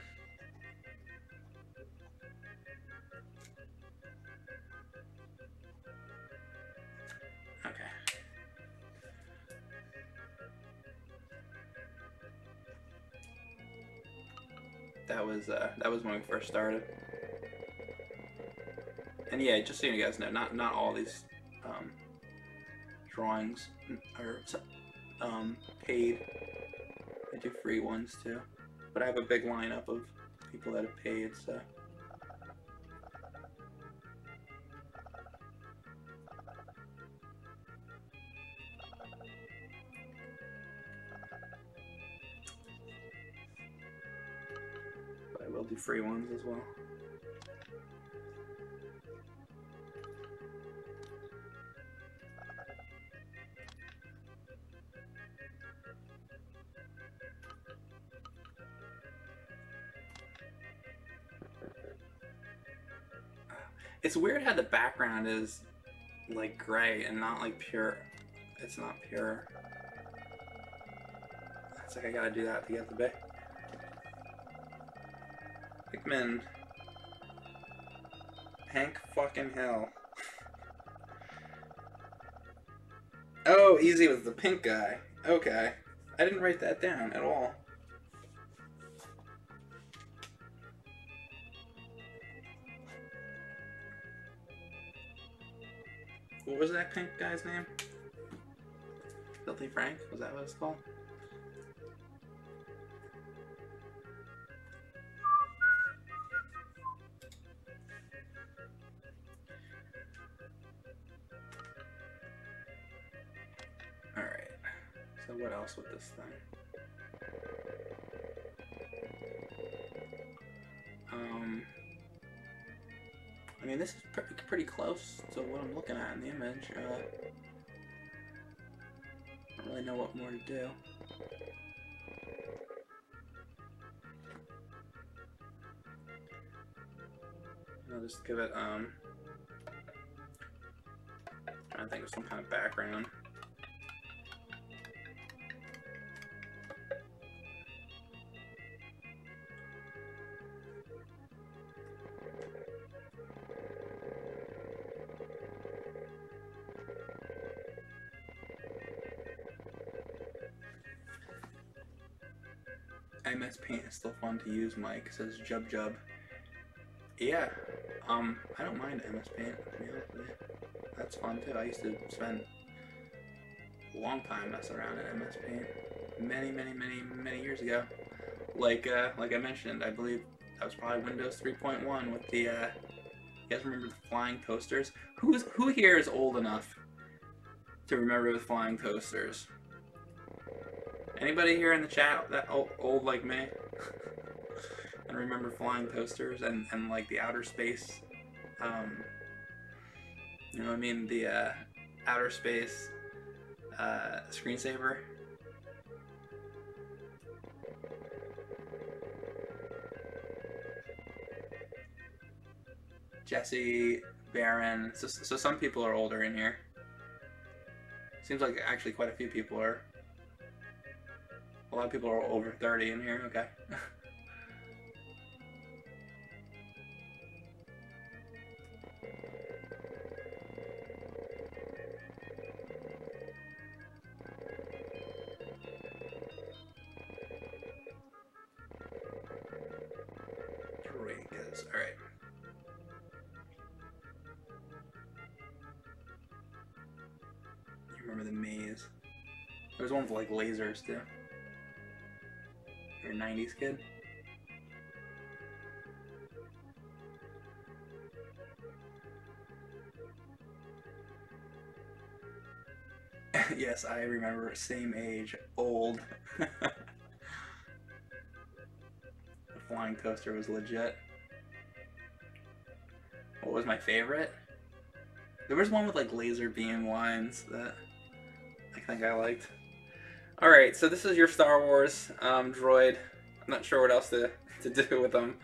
Okay. That was when we first started. And yeah, just so you guys know, not all these drawings are paid. I do free ones too, but I have a big lineup of people that have paid, so. But I will do free ones as well. It's weird how the background is like gray and not like pure. It's not pure. It's like I gotta do that to get the bit. Pikmin. Hank fucking hell. Oh, Easy was the pink guy. Okay. I didn't write that down at all. What was that pink guy's name? Filthy Frank? Was that what it's called? Alright. So what else with this thing? I mean, this is pretty close to what I'm looking at in the image. I don't really know what more to do. I'll just give it, trying to think of some kind of background. MS Paint is still fun to use, Mike, says Jub Jub. Yeah, I don't mind MS Paint, to be honest with you. That's fun too. I used to spend a long time messing around in MS Paint. Many years ago. Like I mentioned, I believe that was probably Windows 3.1 with the, you guys remember the flying toasters? Who here is old enough to remember the flying toasters? Anybody here in the chat that old like me? And remember flying toasters and like the outer space, you know what I mean? The outer space screensaver. Jesse, Baron. So some people are older in here. Seems like actually quite a few people are. A lot of people are over 30 in here. Okay. this. Alright. You remember the maze? There's one with like lasers too. You're a 90s kid? Yes, I remember. Same age. Old. The flying toaster was legit. What was my favorite? There was one with like laser beam lines that I think I liked. Alright, so this is your Star Wars droid. I'm not sure what else to do with him.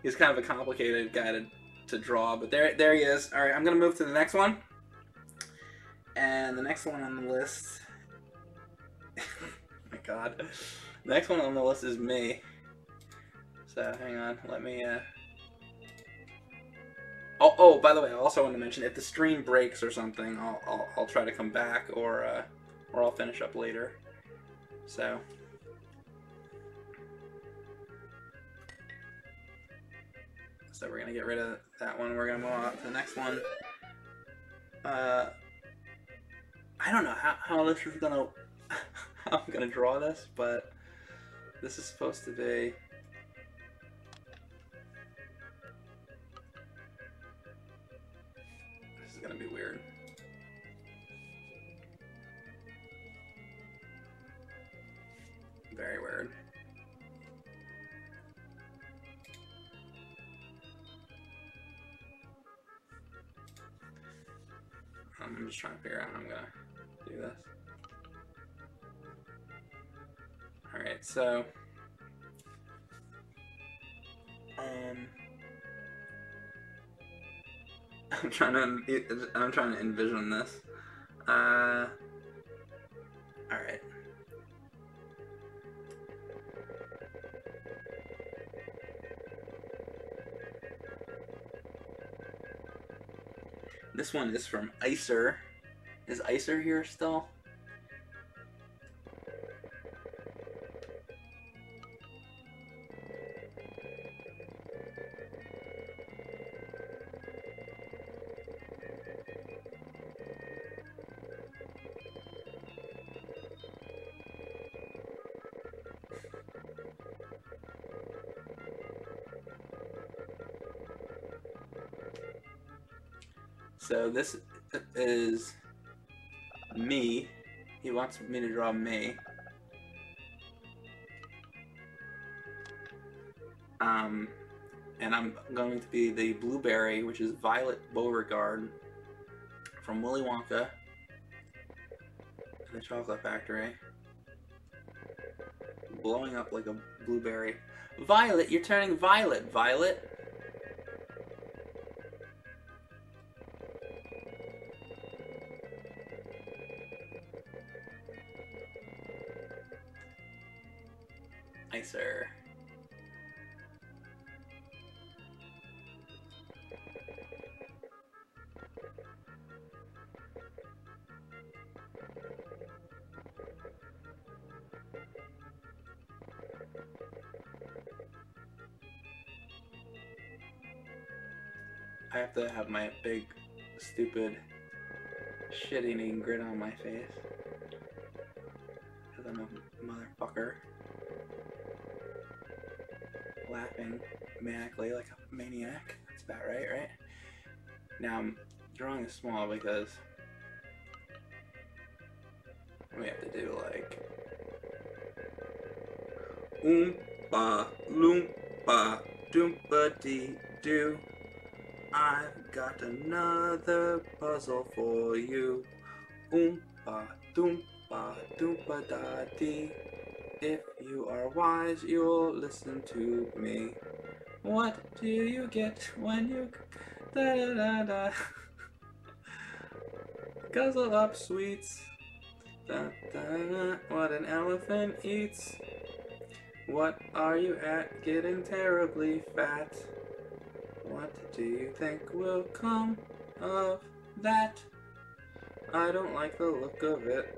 He's kind of a complicated guy to draw, but there he is. Alright, I'm going to move to the next one. And the next one on the list... oh my god. The next one on the list is me. So, hang on, let me... Oh, by the way, I also want to mention, if the stream breaks or something, I'll try to come back, or I'll finish up later. So... So we're going to get rid of that one. We're going to move on to the next one. I don't know how this is going to... how I'm going to draw this, but this is supposed to be... This is going to be weird. Very weird. I'm just trying to figure out how I'm gonna do this. Alright, so I'm trying to envision this. Alright. This one is from Icer. Is Icer here still? So this is me. He wants me to draw me. And I'm going to be the blueberry, which is Violet Beauregard from Willy Wonka and the Chocolate Factory. Blowing up like a blueberry. Violet, you're turning violet, Violet. Nicer. I have to have my big, stupid, shit-eating grin on my face. Because I'm a motherfucker. Laughing manically like a maniac. That's about right? Now I'm drawing this small because we have to do like oompa loompa doompa dee doo. I've got another puzzle for you. Oompa doompa doompa da dee. If you are wise, you'll listen to me. What do you get when you da da da da? Guzzle up sweets. Da, da, da. What an elephant eats. What are you at? Getting terribly fat. What do you think will come of that? I don't like the look of it.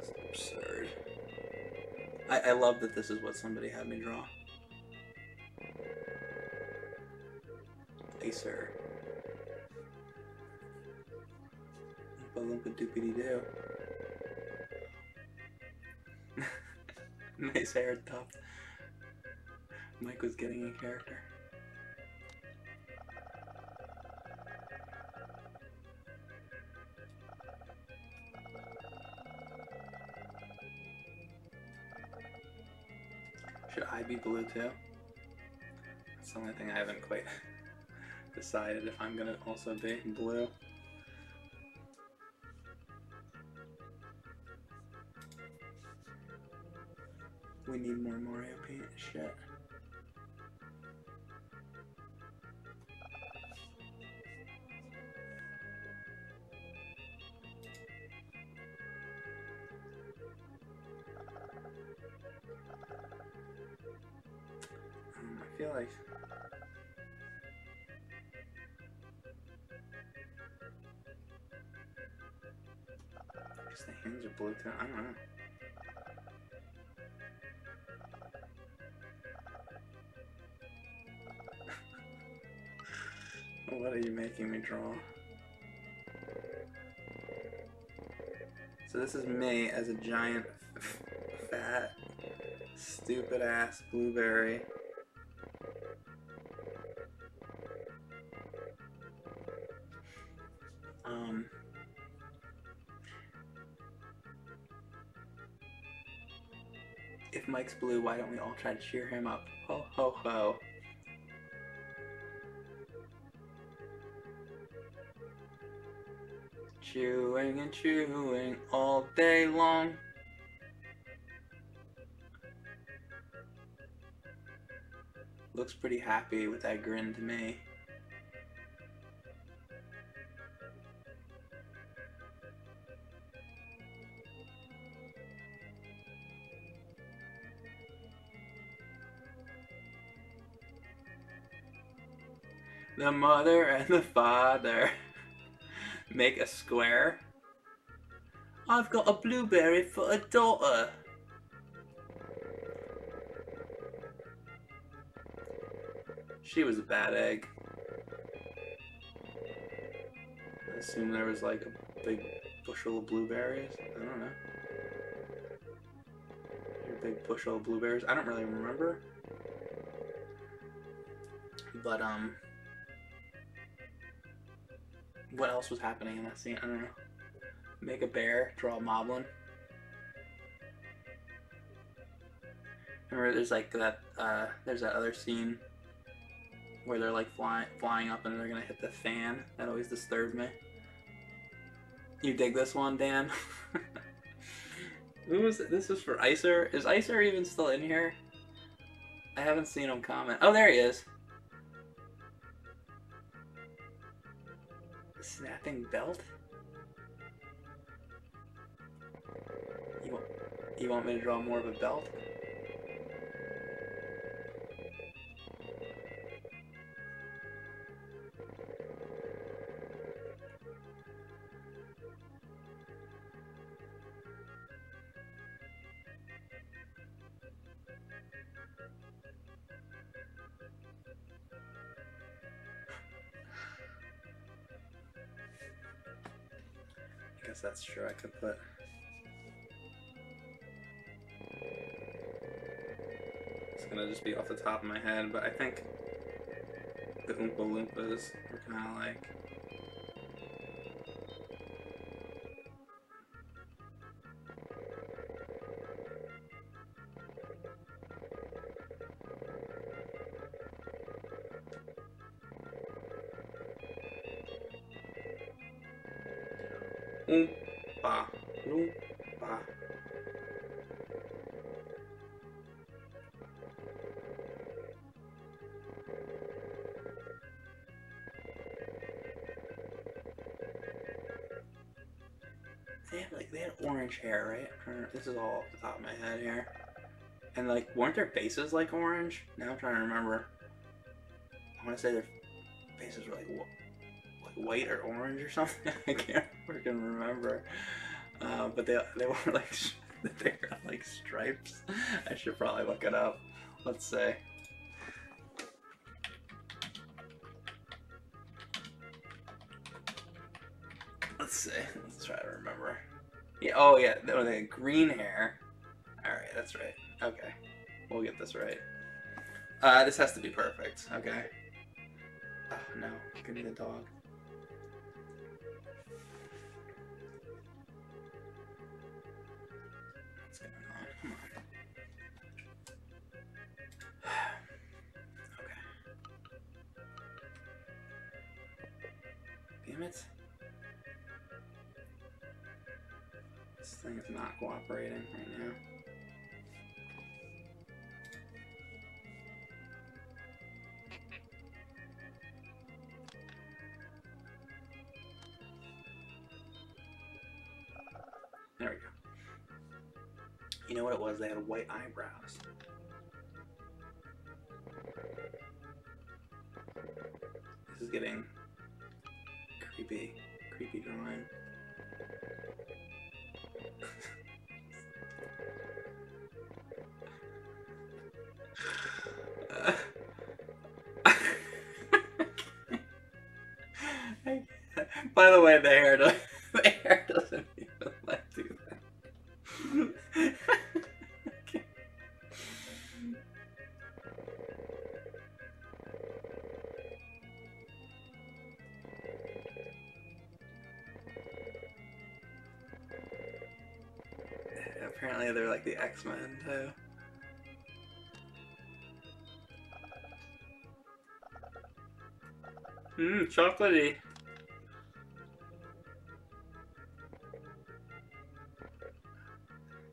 is absurd. I love that this is what somebody had me draw. Acer. Oompa Loompa Doopity Doo. Nice hair tuft. Mike was getting a character. Should I be blue too? That's the only thing I haven't quite decided if I'm gonna also be blue. We need more Mario paint. Shit. I feel like I guess the hands are blue too. I don't know. What are you making me draw? So this is me as a giant, fat, stupid ass blueberry. If Mike's blue, why don't we all try to cheer him up? Ho ho ho. Chewing and chewing all day long. Looks pretty happy with that grin to me. The mother and the father make a square. I've got a blueberry for a daughter. She was a bad egg. I assume there was like a big bushel of blueberries. I don't know. Your big bushel of blueberries. I don't really remember. But what else was happening in that scene? I don't know. Make a bear, draw a moblin. Remember, there's like that. There's that other scene where they're like flying up and they're gonna hit the fan. That always disturbed me. You dig this one, Dan? Who was it? This was for Icer. Is Icer even still in here? I haven't seen him comment. Oh, there he is. Snapping belt? You want me to draw more of a belt? I guess that's true. I could put. It's gonna just be off the top of my head, but I think the Oompa Loompas are kind of like. Oompa Loompa. They had orange hair, right? This is all off the top of my head here. And like, weren't their faces like orange? Now I'm trying to remember. I want to say their faces were like white or orange or something. I can't freaking remember. But they were like they were like stripes. I should probably look it up. Let's see. Let's see. Let's try to remember. Yeah. Oh yeah. They had green hair. All right. That's right. Okay. We'll get this right. This has to be perfect. Okay. Oh no. Give me the dog. What's going on? Come on. Okay. Damn it. This thing is not cooperating right now. There we go. You know what it was? They had white eyebrows. This is getting creepy. Creepy drawing. By the way, the hair doesn't even let do that. Okay. Apparently they're like the X-Men too. Chocolatey.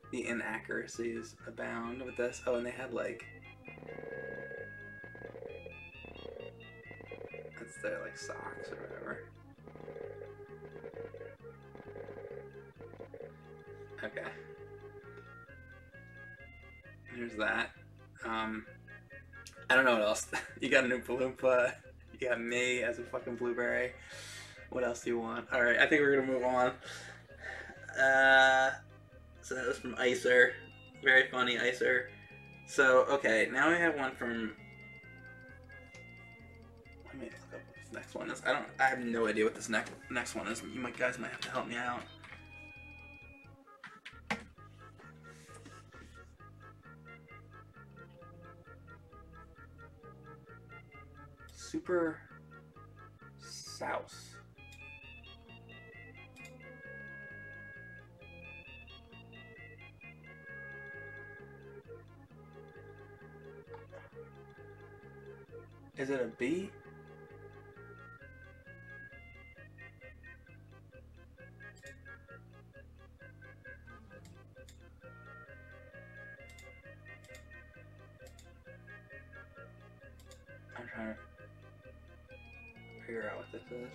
The inaccuracies abound with this. Oh, and they had like... That's their like socks or whatever. Okay. Here's that. I don't know what else. You got an Oompa Loompa. You got me as a fucking blueberry. What else do you want? Alright, I think we're gonna move on. So that was from Icer. Very funny, Icer. So, okay, now we have one from... Let me look up what this next one is. I have no idea what this next one is. You guys might have to help me out. Super Souse. Is it a B? I'm trying to figure out what this is.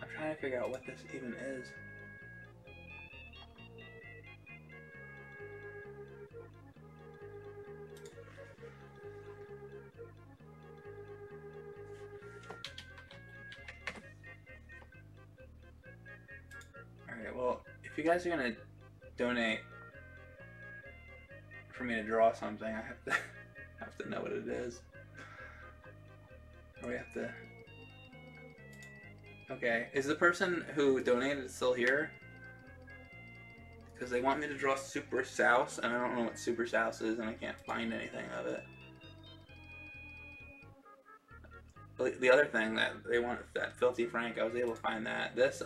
I'm trying to figure out what this even is. Alright, well, if you guys are gonna donate for me to draw something, I have to know what it is. Or we have to... Okay, is the person who donated still here? Because they want me to draw Super Souse, and I don't know what Super Souse is, and I can't find anything of it. The other thing that they want, that Filthy Frank, I was able to find that. This,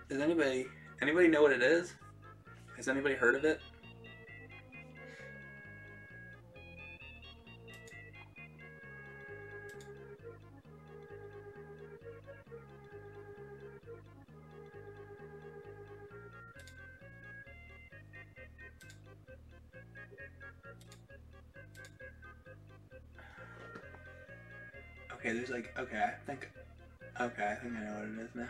does anybody know what it is? Has anybody heard of it? Okay, there's like, okay, I think I know what it is now.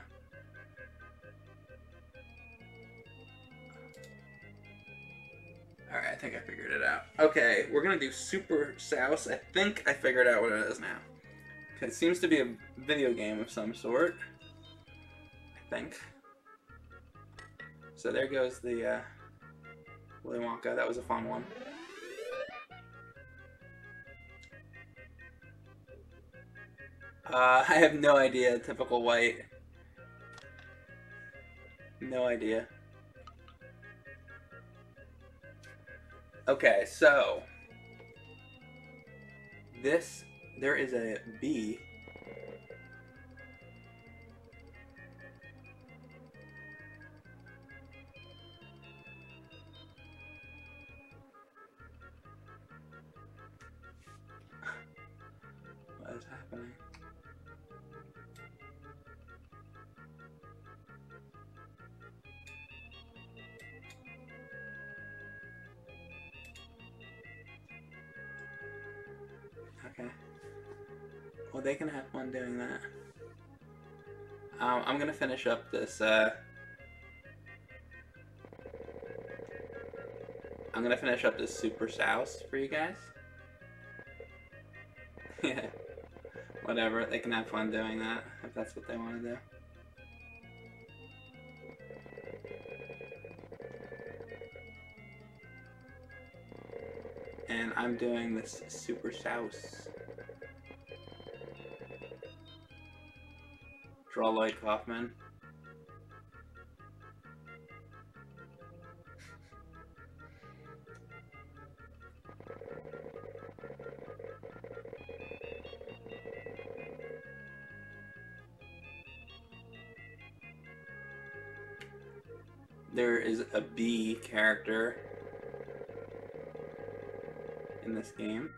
Alright, I think I figured it out. Okay, we're gonna do Super Souse. I think I figured out what it is now. Okay, it seems to be a video game of some sort. I think. So there goes the Willy Wonka. That was a fun one. I have no idea. Typical white. No idea. Okay, so there is a bee. What is happening? Okay. Well, they can have fun doing that. I'm gonna finish up this. I'm gonna finish up this Super Souse for you guys. Yeah. Whatever. They can have fun doing that if that's what they want to do. And I'm doing this Super Souse. Draw Lloyd Kaufman. There is a bee character in this game.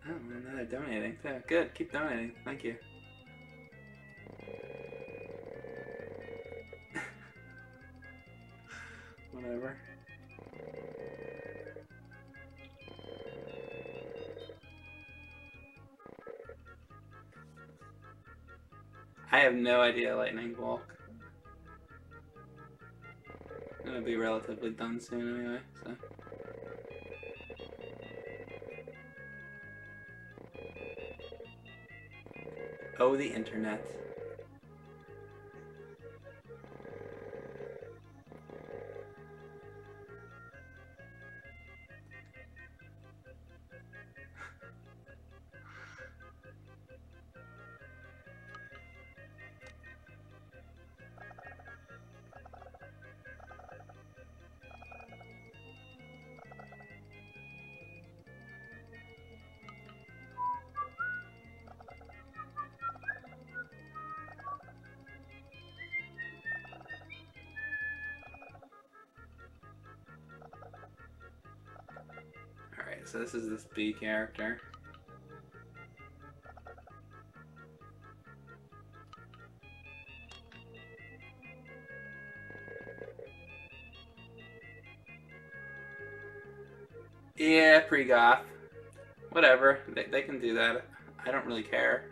Oh, now they're donating too. Good, keep donating. Thank you. Whatever. I have no idea lightning bolt. I'm gonna be relatively done soon anyway, so. Oh, the internet. Alright, so this is this bee character. Yeah, pre-goth. Whatever, they can do that. I don't really care.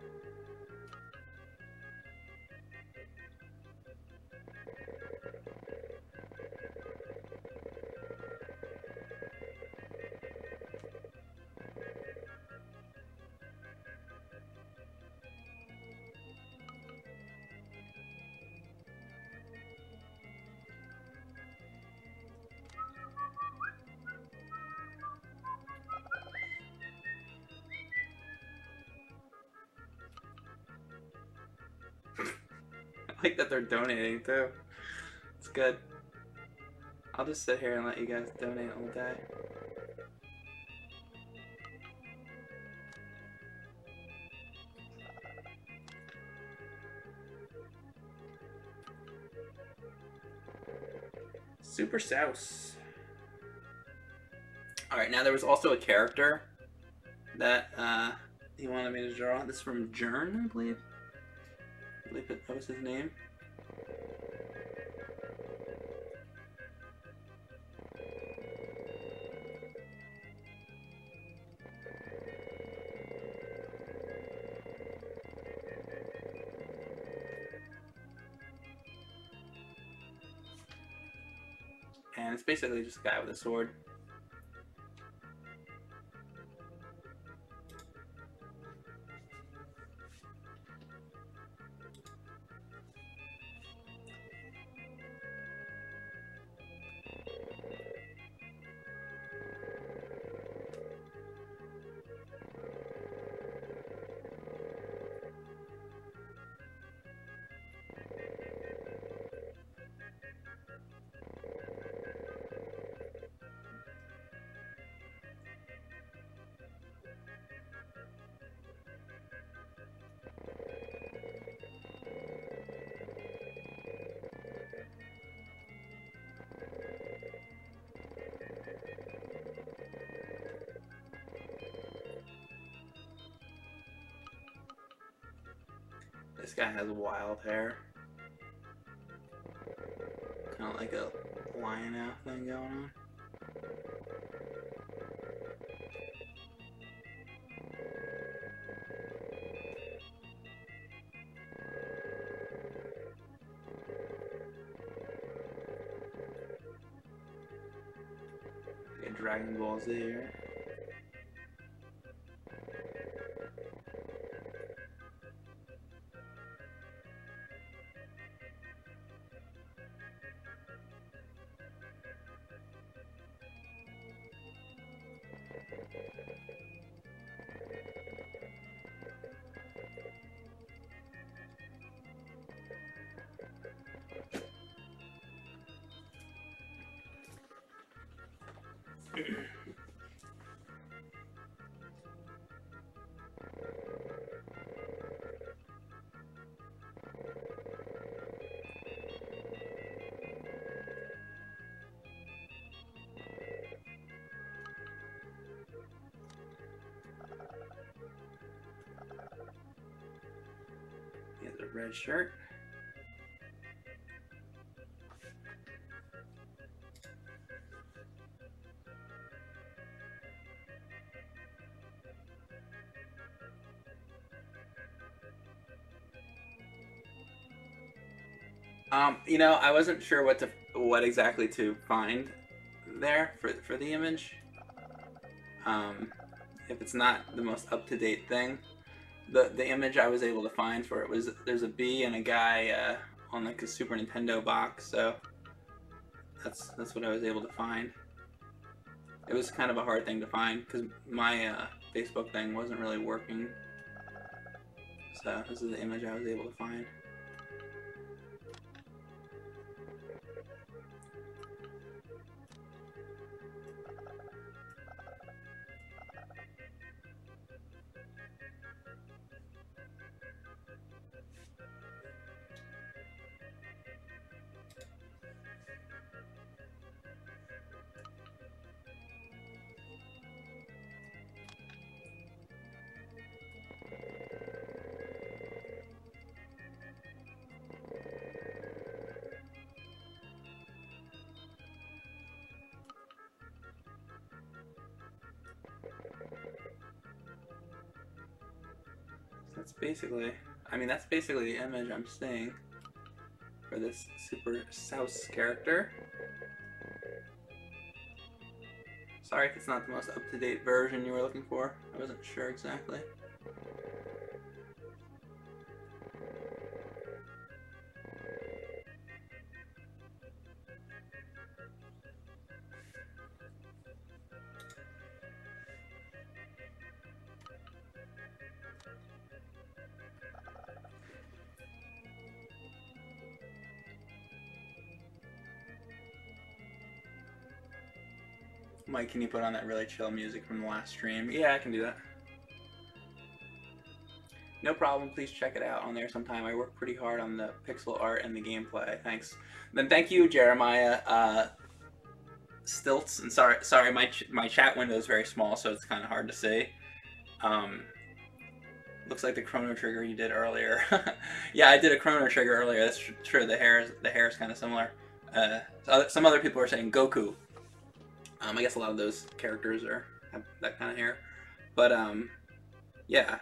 I like that they're donating too. It's good. I'll just sit here and let you guys donate all day. Super Souse. Alright, now there was also a character that he wanted me to draw. This is from Jern, I believe. That was his name. and it's basically just a guy with a sword. This guy has wild hair. Kind of like a lion out thing going on. Like a Dragon Ball Z here. He has a red shirt. You know, I wasn't sure what exactly to find there for the image. If it's not the most up-to-date thing, the image I was able to find for it was there's a bee and a guy on like a Super Nintendo box, so that's what I was able to find. It was kind of a hard thing to find because my Facebook thing wasn't really working, so this is the image I was able to find. That's basically, I mean, that's basically the image I'm seeing for this Super Samus character. Sorry if it's not the most up-to-date version you were looking for. I wasn't sure exactly. Mike, can you put on that really chill music from the last stream? Yeah, I can do that. No problem, please check it out on there sometime. I work pretty hard on the pixel art and the gameplay. Thanks. Then thank you, Jeremiah Stilts. And sorry, my chat window is very small, so it's kind of hard to see. Looks like the Chrono Trigger you did earlier. Yeah, I did a Chrono Trigger earlier. That's true. The hair is kind of similar. Some other people are saying Goku. I guess a lot of those characters have that kind of hair, but yeah.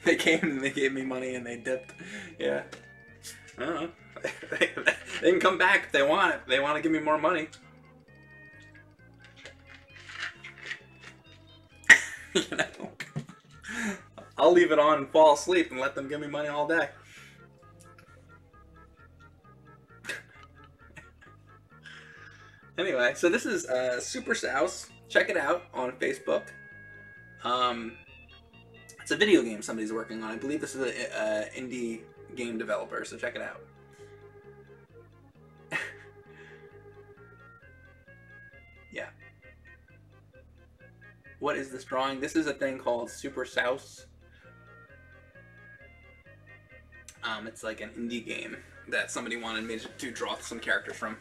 They came and they gave me money and they dipped. Yeah. I don't know. They can come back if they want it. They want to give me more money. You know, I'll leave it on and fall asleep and let them give me money all day. Anyway, so this is Super Souse. Check it out on Facebook. It's a video game somebody's working on. I believe this is an indie game developer, so check it out. Yeah. What is this drawing? This is a thing called Super Souse. It's like an indie game that somebody wanted me to draw some characters from.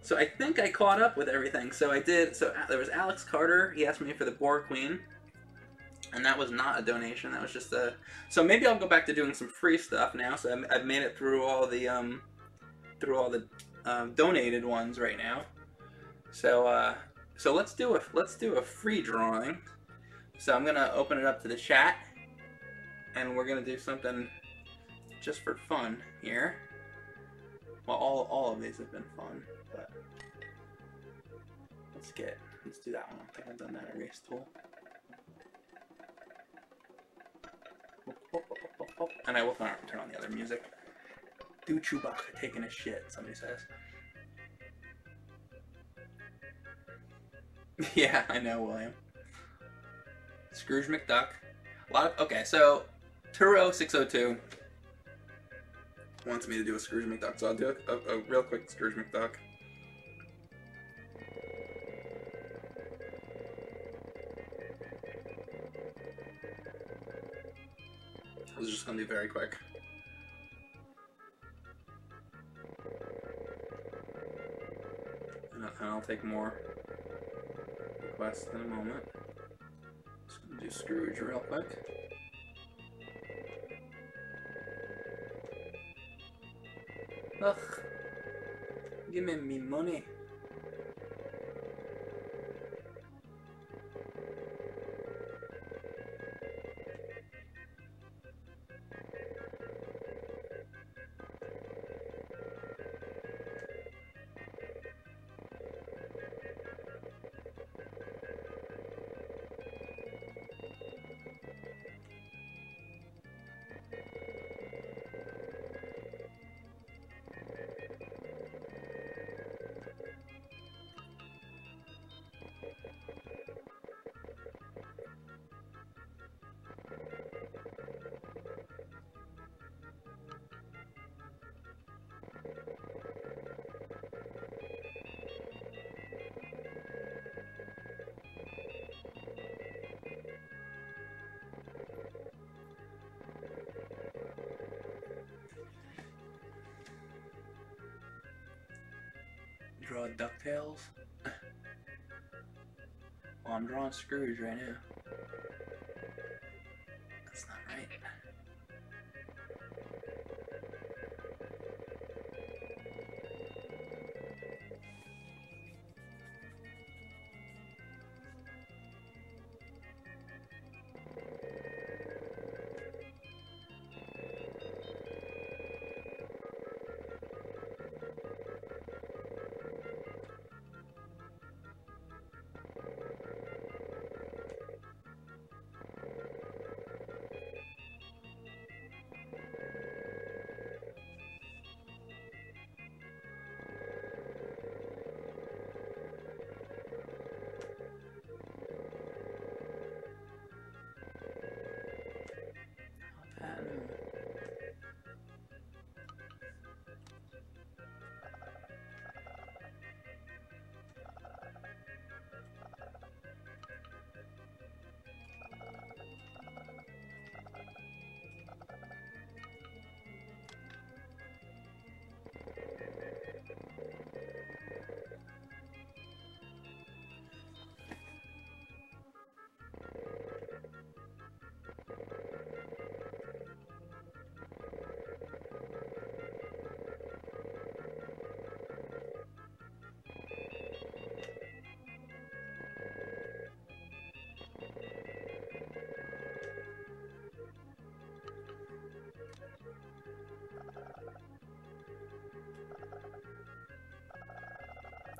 So I think I caught up with everything. So I did. So there was Alex Carter. He asked me for the Borg Queen, and that was not a donation. That was just a. So maybe I'll go back to doing some free stuff now. So I've made it through all the donated ones right now. So let's do a free drawing. So I'm gonna open it up to the chat, and we're gonna do something just for fun here. Well, all of these have been fun, but let's do that one. I think I've done that erase tool. And I will turn on the other music. Do Chewbacca taking a shit, somebody says. Yeah, I know, William. Scrooge McDuck. Okay, so Turo602 wants me to do a Scrooge McDuck, so I'll do a real quick Scrooge McDuck. This is just going to be very quick. And I'll take more requests in a moment. Just going to do Scrooge real quick. Ugh. Give me money. Draw DuckTales. Well, I'm drawing Scrooge right now. That's not right.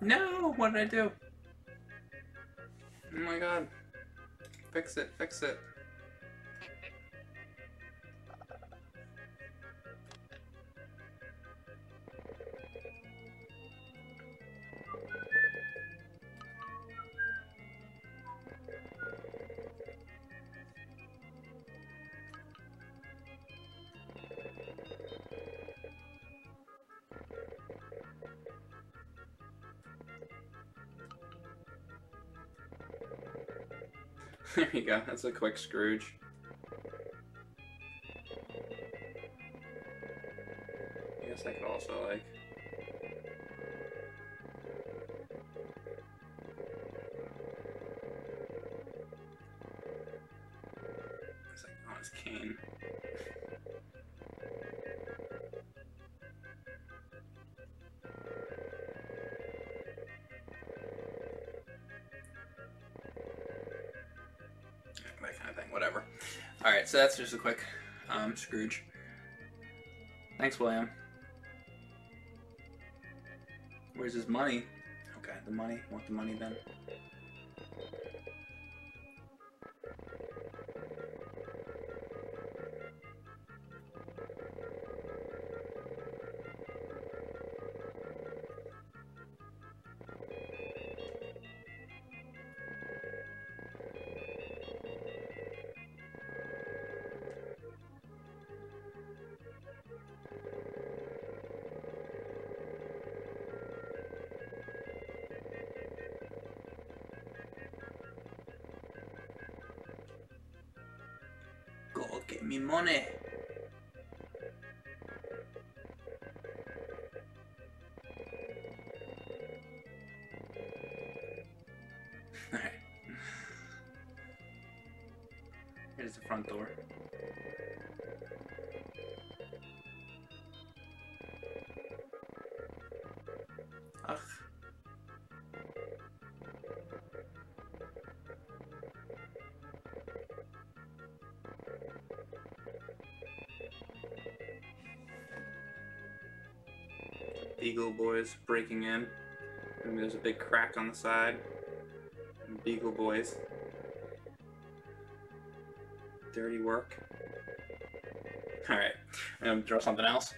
No! What did I do? Oh my god. Fix it, fix it. There you go, that's a quick Scrooge. I guess I could also, like... It's like, oh, it's cane. That kind of thing, whatever. Alright, so that's just a quick Scrooge. Thanks, William. Where's his money? Okay, the money. Want the money then? Go get me money. Alright. Here's the front door. Ugh. Beagle boys breaking in. And there's a big crack on the side. Beagle boys. Dirty work. Alright, I'm gonna draw something else.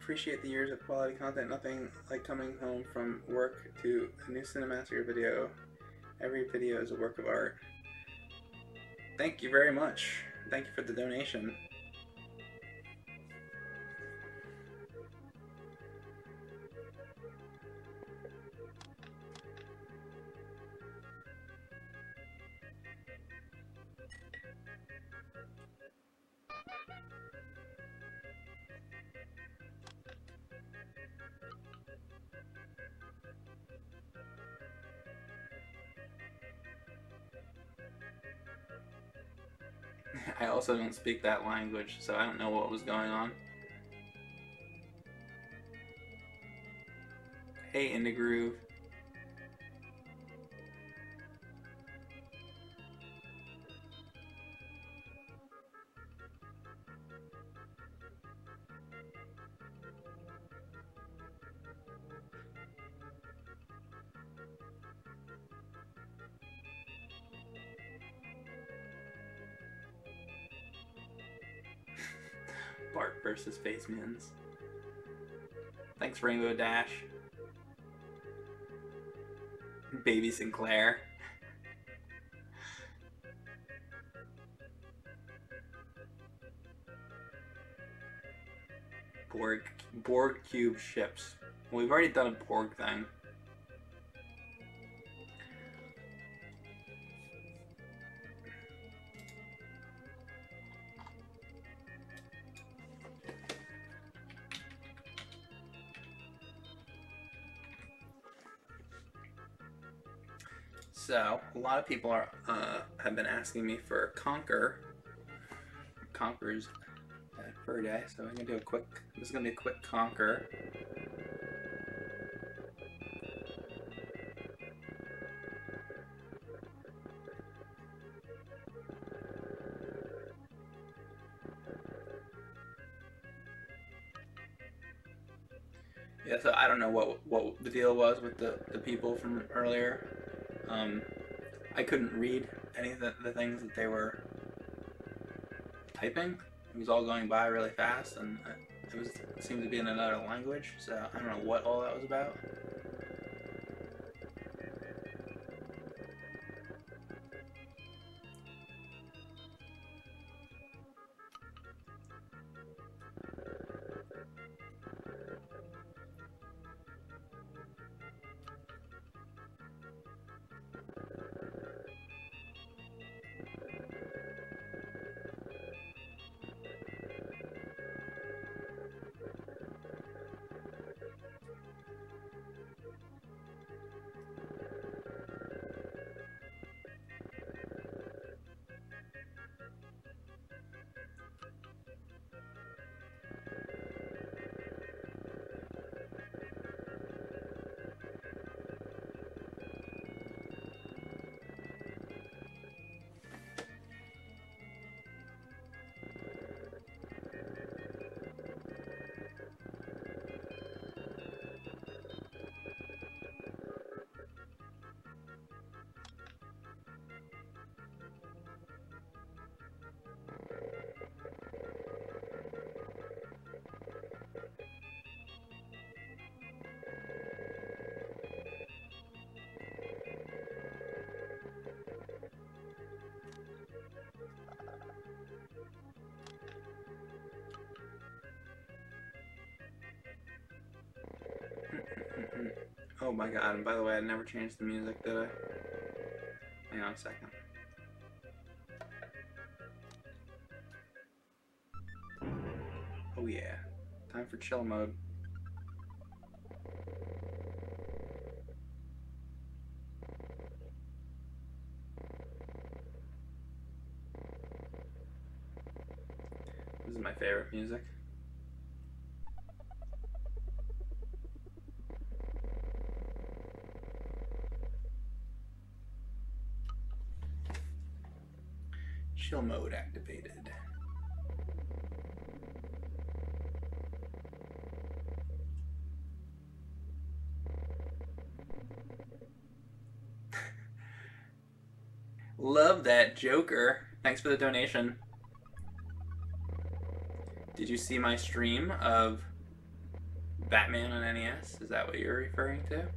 Appreciate the years of quality content. Nothing like coming home from work to a new Cinemassacre video. Every video is a work of art. Thank you very much. Thank you for the donation. I also don't speak that language, so I don't know what was going on. Hey, In the Groove. Bart versus Facemans. Thanks, Rainbow Dash. Baby Sinclair. Borg cube ships. Well, we've already done a Borg thing. So a lot of people are have been asking me for Conker's birthday. So I'm gonna do a quick. This is gonna be a quick Conker. Yeah, so I don't know what the deal was with the people from earlier. I couldn't read any of the things that they were typing. It was all going by really fast, and it seemed to be in another language. So I don't know what all that was about. Oh my god, and by the way, I never changed the music, did I? Hang on a second. Oh yeah. Time for chill mode. This is my favorite music. Chill mode activated. Love that, Joker. Thanks for the donation. Did you see my stream of Batman on NES? Is that what you're referring to?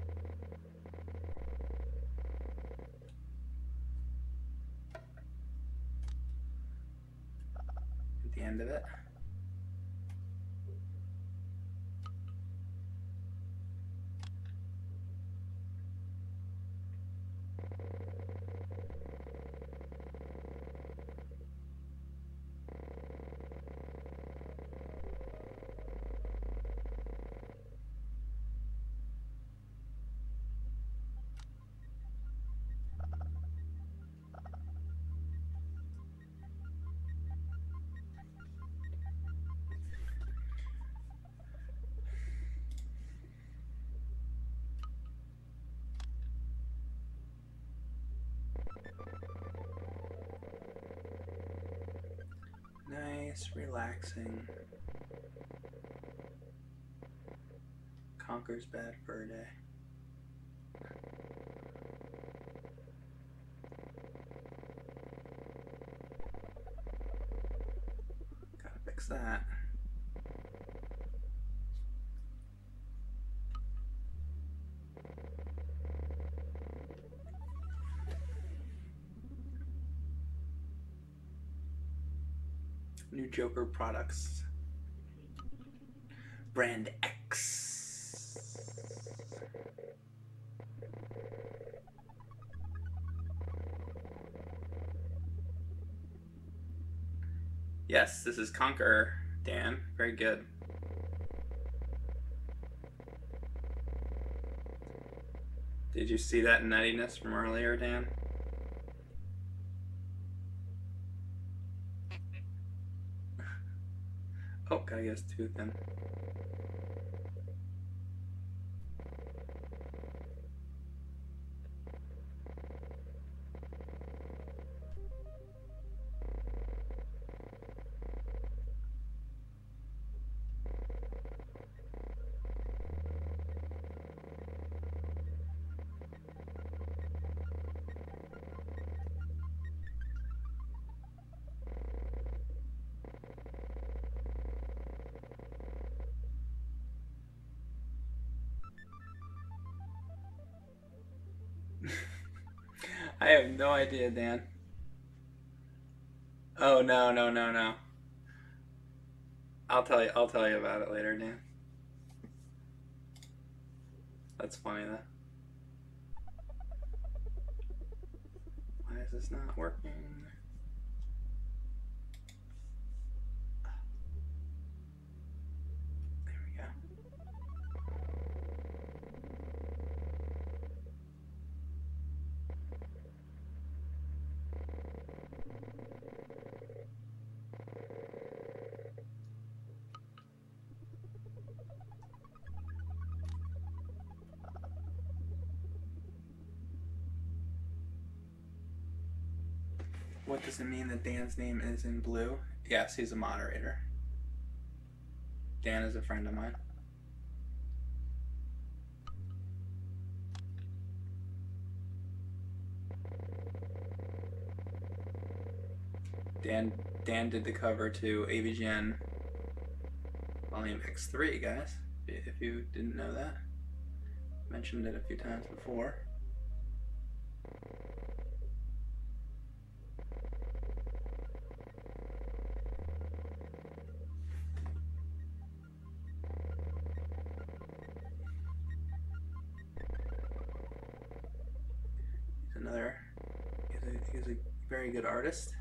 At the end of it. Nice, relaxing. Conker's bad fur day. Gotta fix that. New Joker products. Brand X. Yes, this is Conker, Dan. Very good. Did you see that nuttiness from earlier, Dan? Oh, gotta get his tooth in. I have no idea, Dan. Oh no, no, no, no. I'll tell you about it later, Dan. That's funny though. Why is this not working? There we go. What does it mean that Dan's name is in blue? Yes, he's a moderator. Dan is a friend of mine. Dan did the cover to AVGN Volume X3, guys. If you didn't know that. Mentioned it a few times before. He's a very good artist.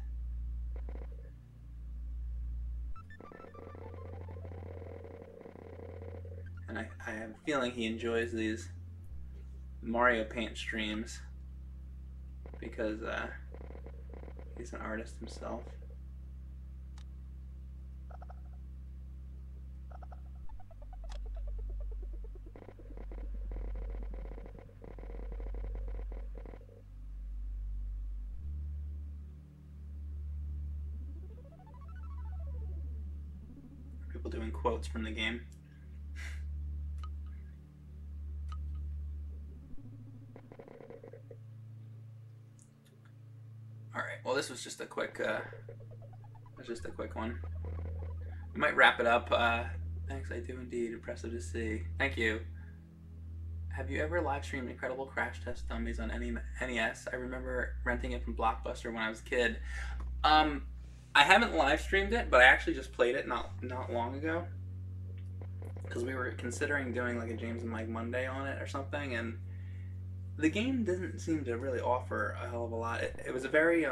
And I have a feeling he enjoys these Mario Paint streams because he's an artist himself. People doing quotes from the game. Alright, well this was just a quick one. We might wrap it up. Thanks, I do indeed. Impressive to see. Thank you. Have you ever live streamed Incredible Crash Test Dummies on NES? I remember renting it from Blockbuster when I was a kid. I haven't live streamed it, but I actually just played it not long ago. Because we were considering doing like a James and Mike Monday on it or something, and the game doesn't seem to really offer a hell of a lot. It was a very,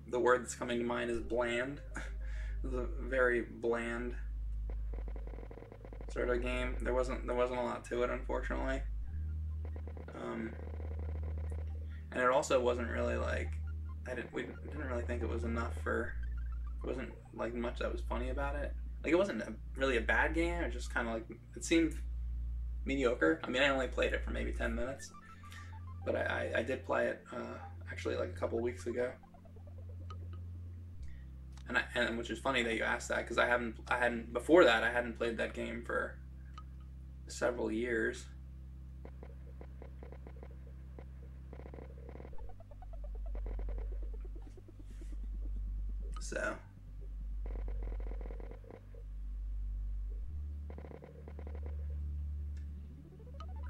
the word that's coming to mind is bland. It was a very bland sort of game. There wasn't a lot to it, unfortunately. And it also wasn't really like, we didn't really think it was enough for, it wasn't like much that was funny about it. Like it wasn't really a bad game, it just kind of like, it seemed mediocre. I mean, I only played it for maybe 10 minutes, but I did play it actually like a couple weeks ago. And which is funny that you asked that, because I hadn't before that I hadn't played that game for several years. So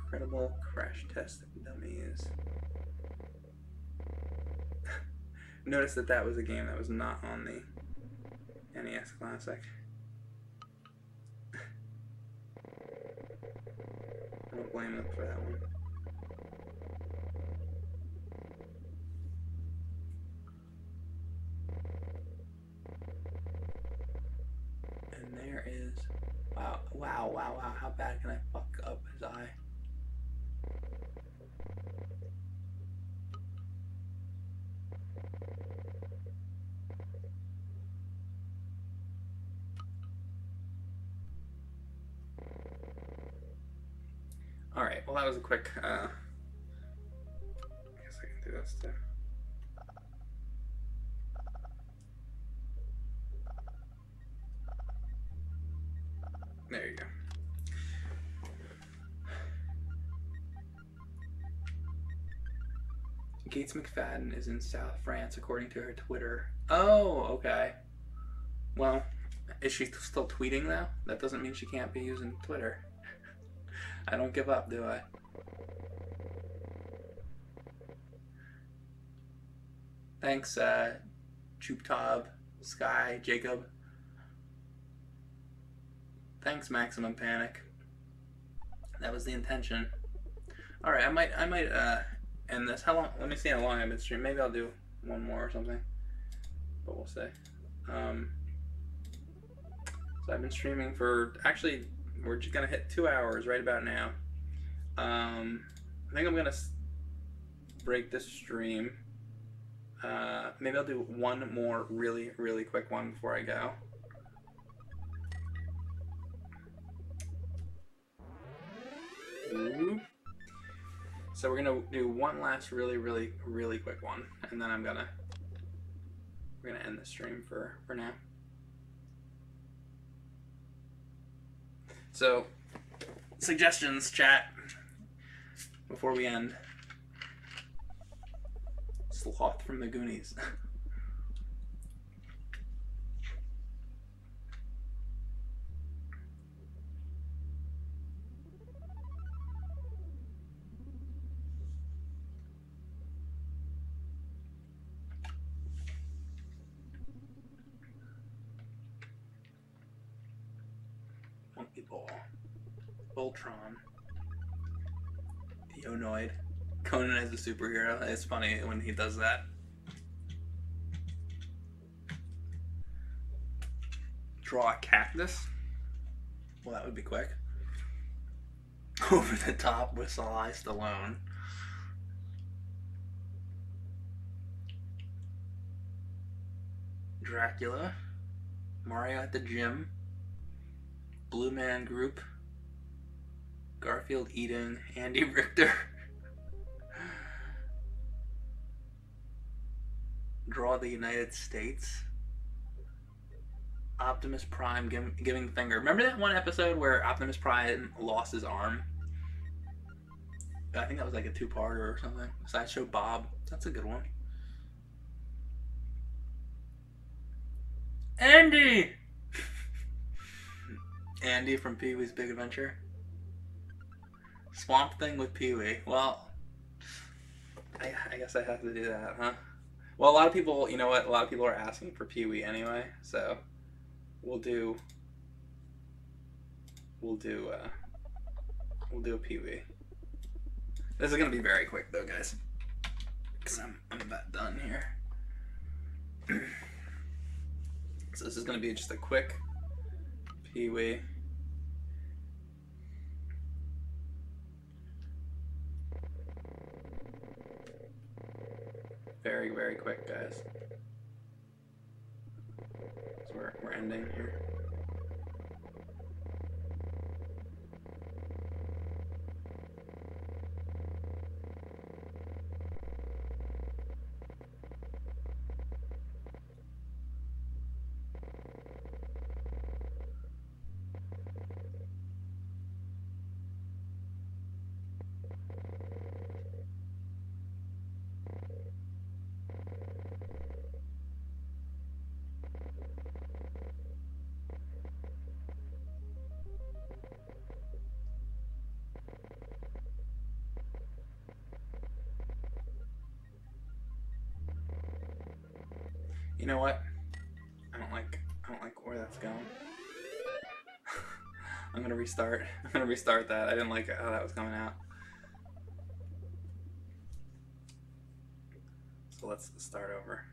Incredible Crash Test Dummies. Notice that was a game that was not on the NES Classic. I don't blame them for that one. And there is, wow, how bad can I well, that was a quick, I guess I can do this too. There you go. Gates McFadden is in South France, according to her Twitter. Oh, okay. Well, is she still tweeting though? That doesn't mean she can't be using Twitter. I don't give up, do I? Thanks, Chooptob, Sky, Jacob. Thanks, Maximum Panic. That was the intention. All right, I might end this. How long? Let me see how long I've been streaming. Maybe I'll do one more or something. But we'll see. So I've been streaming for, actually, we're just gonna hit 2 hours right about now. I think I'm gonna break this stream. Maybe I'll do one more really, really quick one before I go. Ooh. So we're gonna do one last really, really, really quick one, and then we're gonna end the stream for now. So, suggestions, chat, before we end. Sloth from the Goonies. Monkey Ball. Voltron. The Onoid. Conan as a superhero. It's funny when he does that. Draw a cactus. Well, that would be quick. Over the top with Sly Stallone. Dracula. Mario at the gym. Blue Man Group. Garfield eating Andy Richter. Draw the United States. Optimus Prime giving finger. Remember that one episode where Optimus Prime lost his arm? I think that was like a two-parter or something. Sideshow Bob. That's a good one. Andy! Andy from Pee-wee's Big Adventure. Swamp Thing with Pee-wee. Well, I guess I have to do that, huh? Well, a lot of people, you know what? A lot of people are asking for Pee-wee anyway, so we'll do a Pee-wee. This is gonna be very quick though, guys, because I'm about done here. So this is gonna be just a quick Pee-wee. Very, very quick, guys. So we're ending here. You know what? I don't like where that's going. I'm gonna restart. I'm gonna restart that. I didn't like how that was coming out. So let's start over.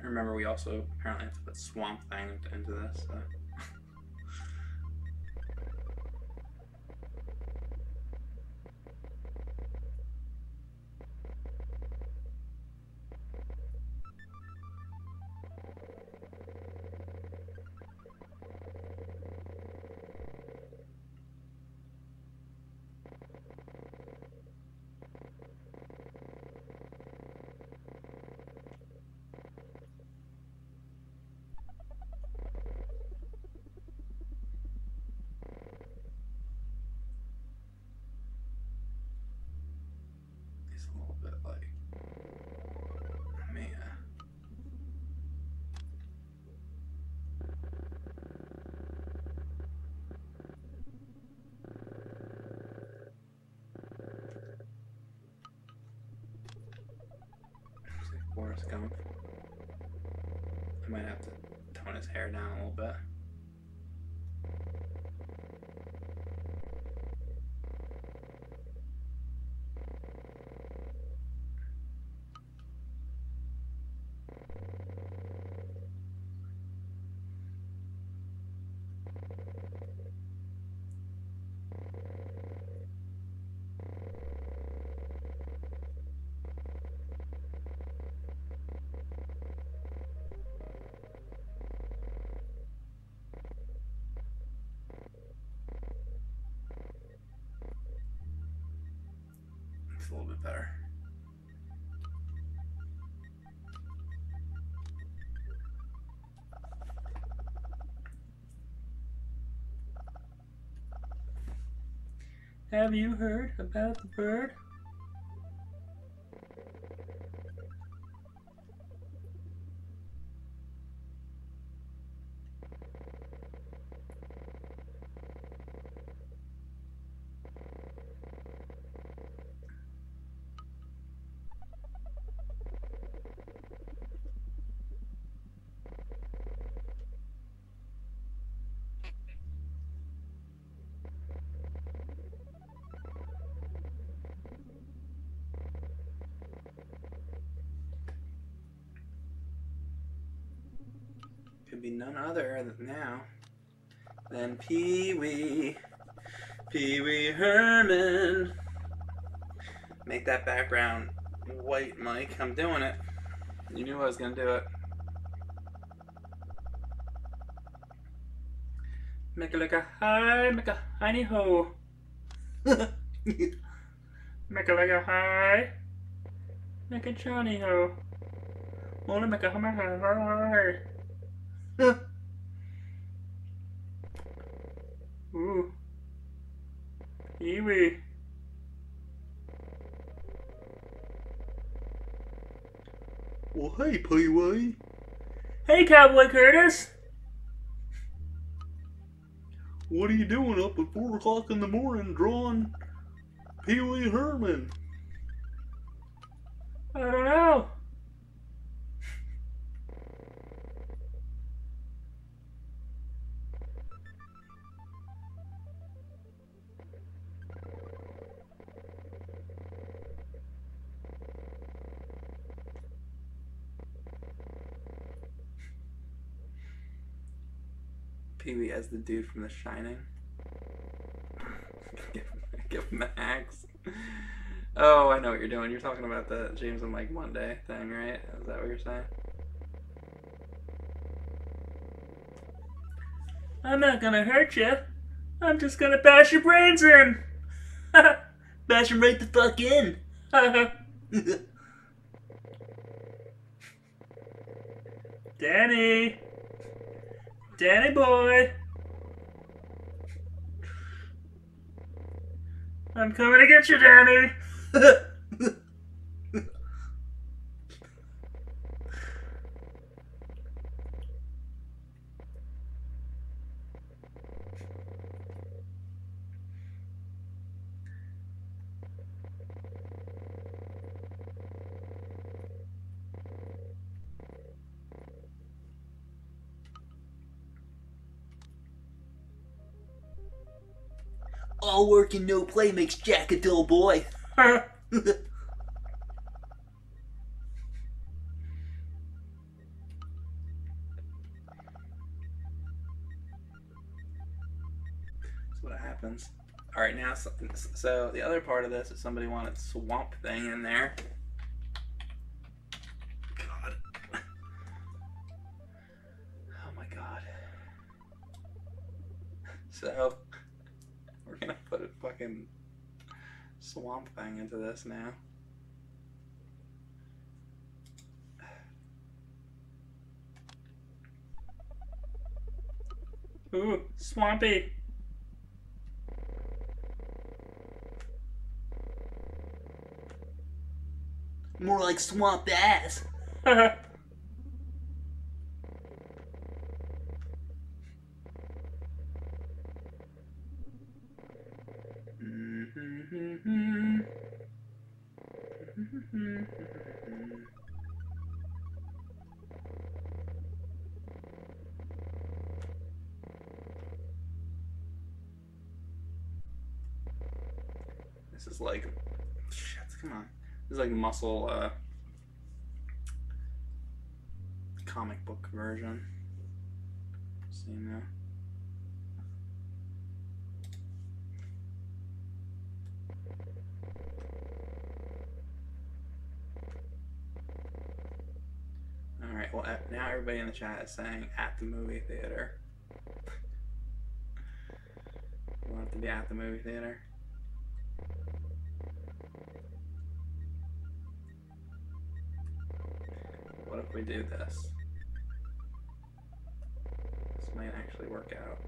Remember, we also apparently have to put Swamp Thing into this. So. Forrest Gump. I might have to tone his hair down a little bit. It's a little bit better. Have you heard about the bird? Could be none other now than Pee-wee Herman. Make that background white, Mike. I'm doing it. You knew I was gonna do it. Make it like a hi, make a hiney ho. Make it like a hi, make a Johnny ho. Wanna make a hi. Ooh. Pee-wee. Well, hey, Pee-wee. Hey, Cowboy Curtis. What are you doing up at 4 o'clock in the morning drawing Pee-wee Herman? I don't know. Pee-wee as the dude from The Shining. Give him an axe. Oh, I know what you're doing. You're talking about the James and Mike Monday thing, right? Is that what you're saying? I'm not gonna hurt you. I'm just gonna bash your brains in. Bash them right the fuck in. Danny. Danny boy. I'm coming to get you, Danny. All work and no play makes Jack a dull boy. happens. Alright, now, so the other part of this is somebody wanted Swamp Thing in there. God. Oh my god. So, we're gonna put a fucking Swamp Thing into this now. Ooh, Swampy! More like swamp ass! This is like, shit, come on. This is like muscle, comic book version. See now. Alright, well, now everybody in the chat is saying at the movie theater. You want it to be at the movie theater? What if we do this? This might actually work out.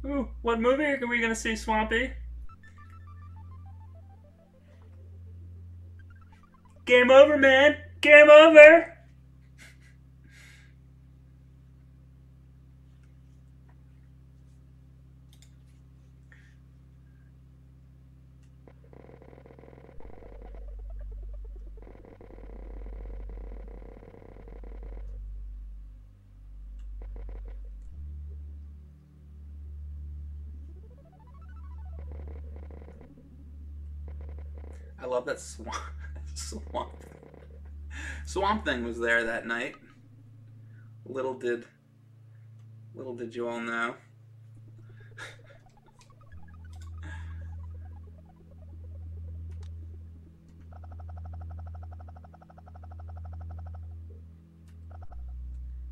Ooh, what movie are we gonna see, Swampy? Game over, man! Game over! I love that Swamp Thing was there that night. Little did you all know.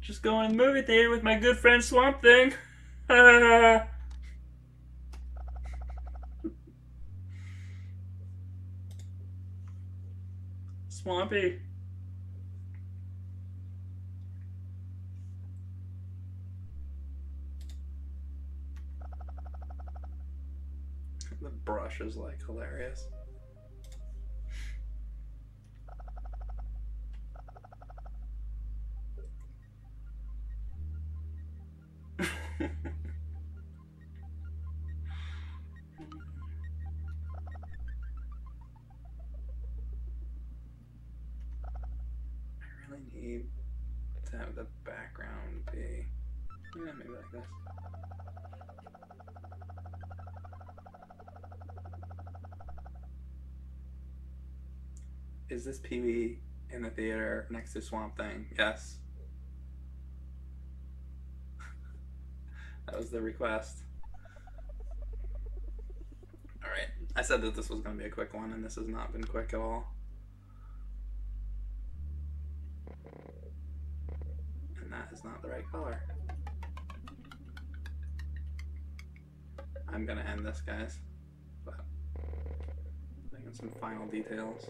Just going to the movie theater with my good friend Swamp Thing. Swampy. The brush is like hilarious. Need to have the background be, yeah, maybe like this. Is this Pee-wee in the theater next to Swamp Thing? Yes. That was the request. Alright, I said that this was going to be a quick one, and this has not been quick at all. That is not the right color. I'm gonna end this, guys, but thinking some final details.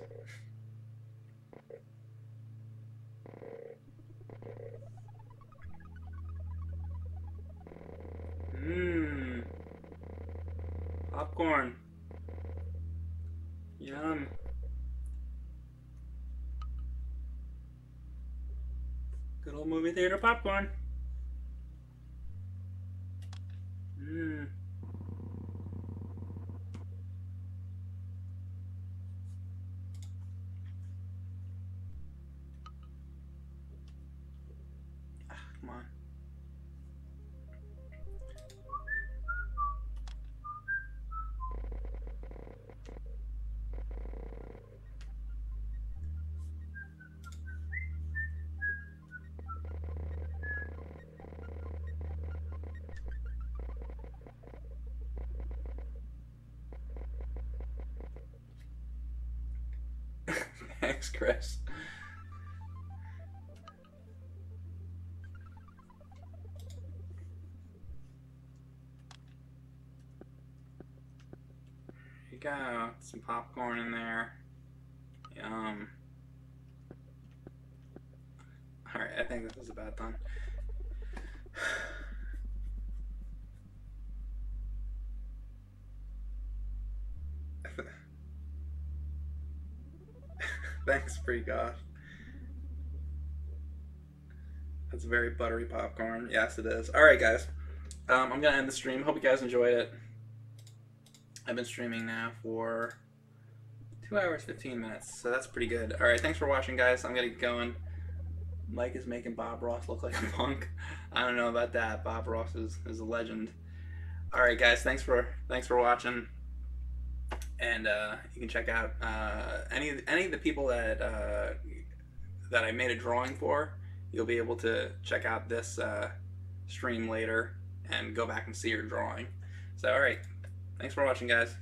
Mmm. Popcorn. Yum. Good old movie theater popcorn. Mmm. Come on. Thanks, Chris. There you go. Some popcorn in there. Yum. Alright, I think this is about done. Thanks, Free Goth. That's very buttery popcorn. Yes, it is. Alright, guys. I'm going to end the stream. Hope you guys enjoyed it. I've been streaming now for 2 hours, 15 minutes, so that's pretty good. Alright, thanks for watching, guys. I'm going to get going. Mike is making Bob Ross look like a punk. I don't know about that. Bob Ross is a legend. Alright, guys. Thanks for watching. And you can check out any of the people that I made a drawing for. You'll be able to check out this stream later and go back and see your drawing. So, alright. Thanks for watching, guys.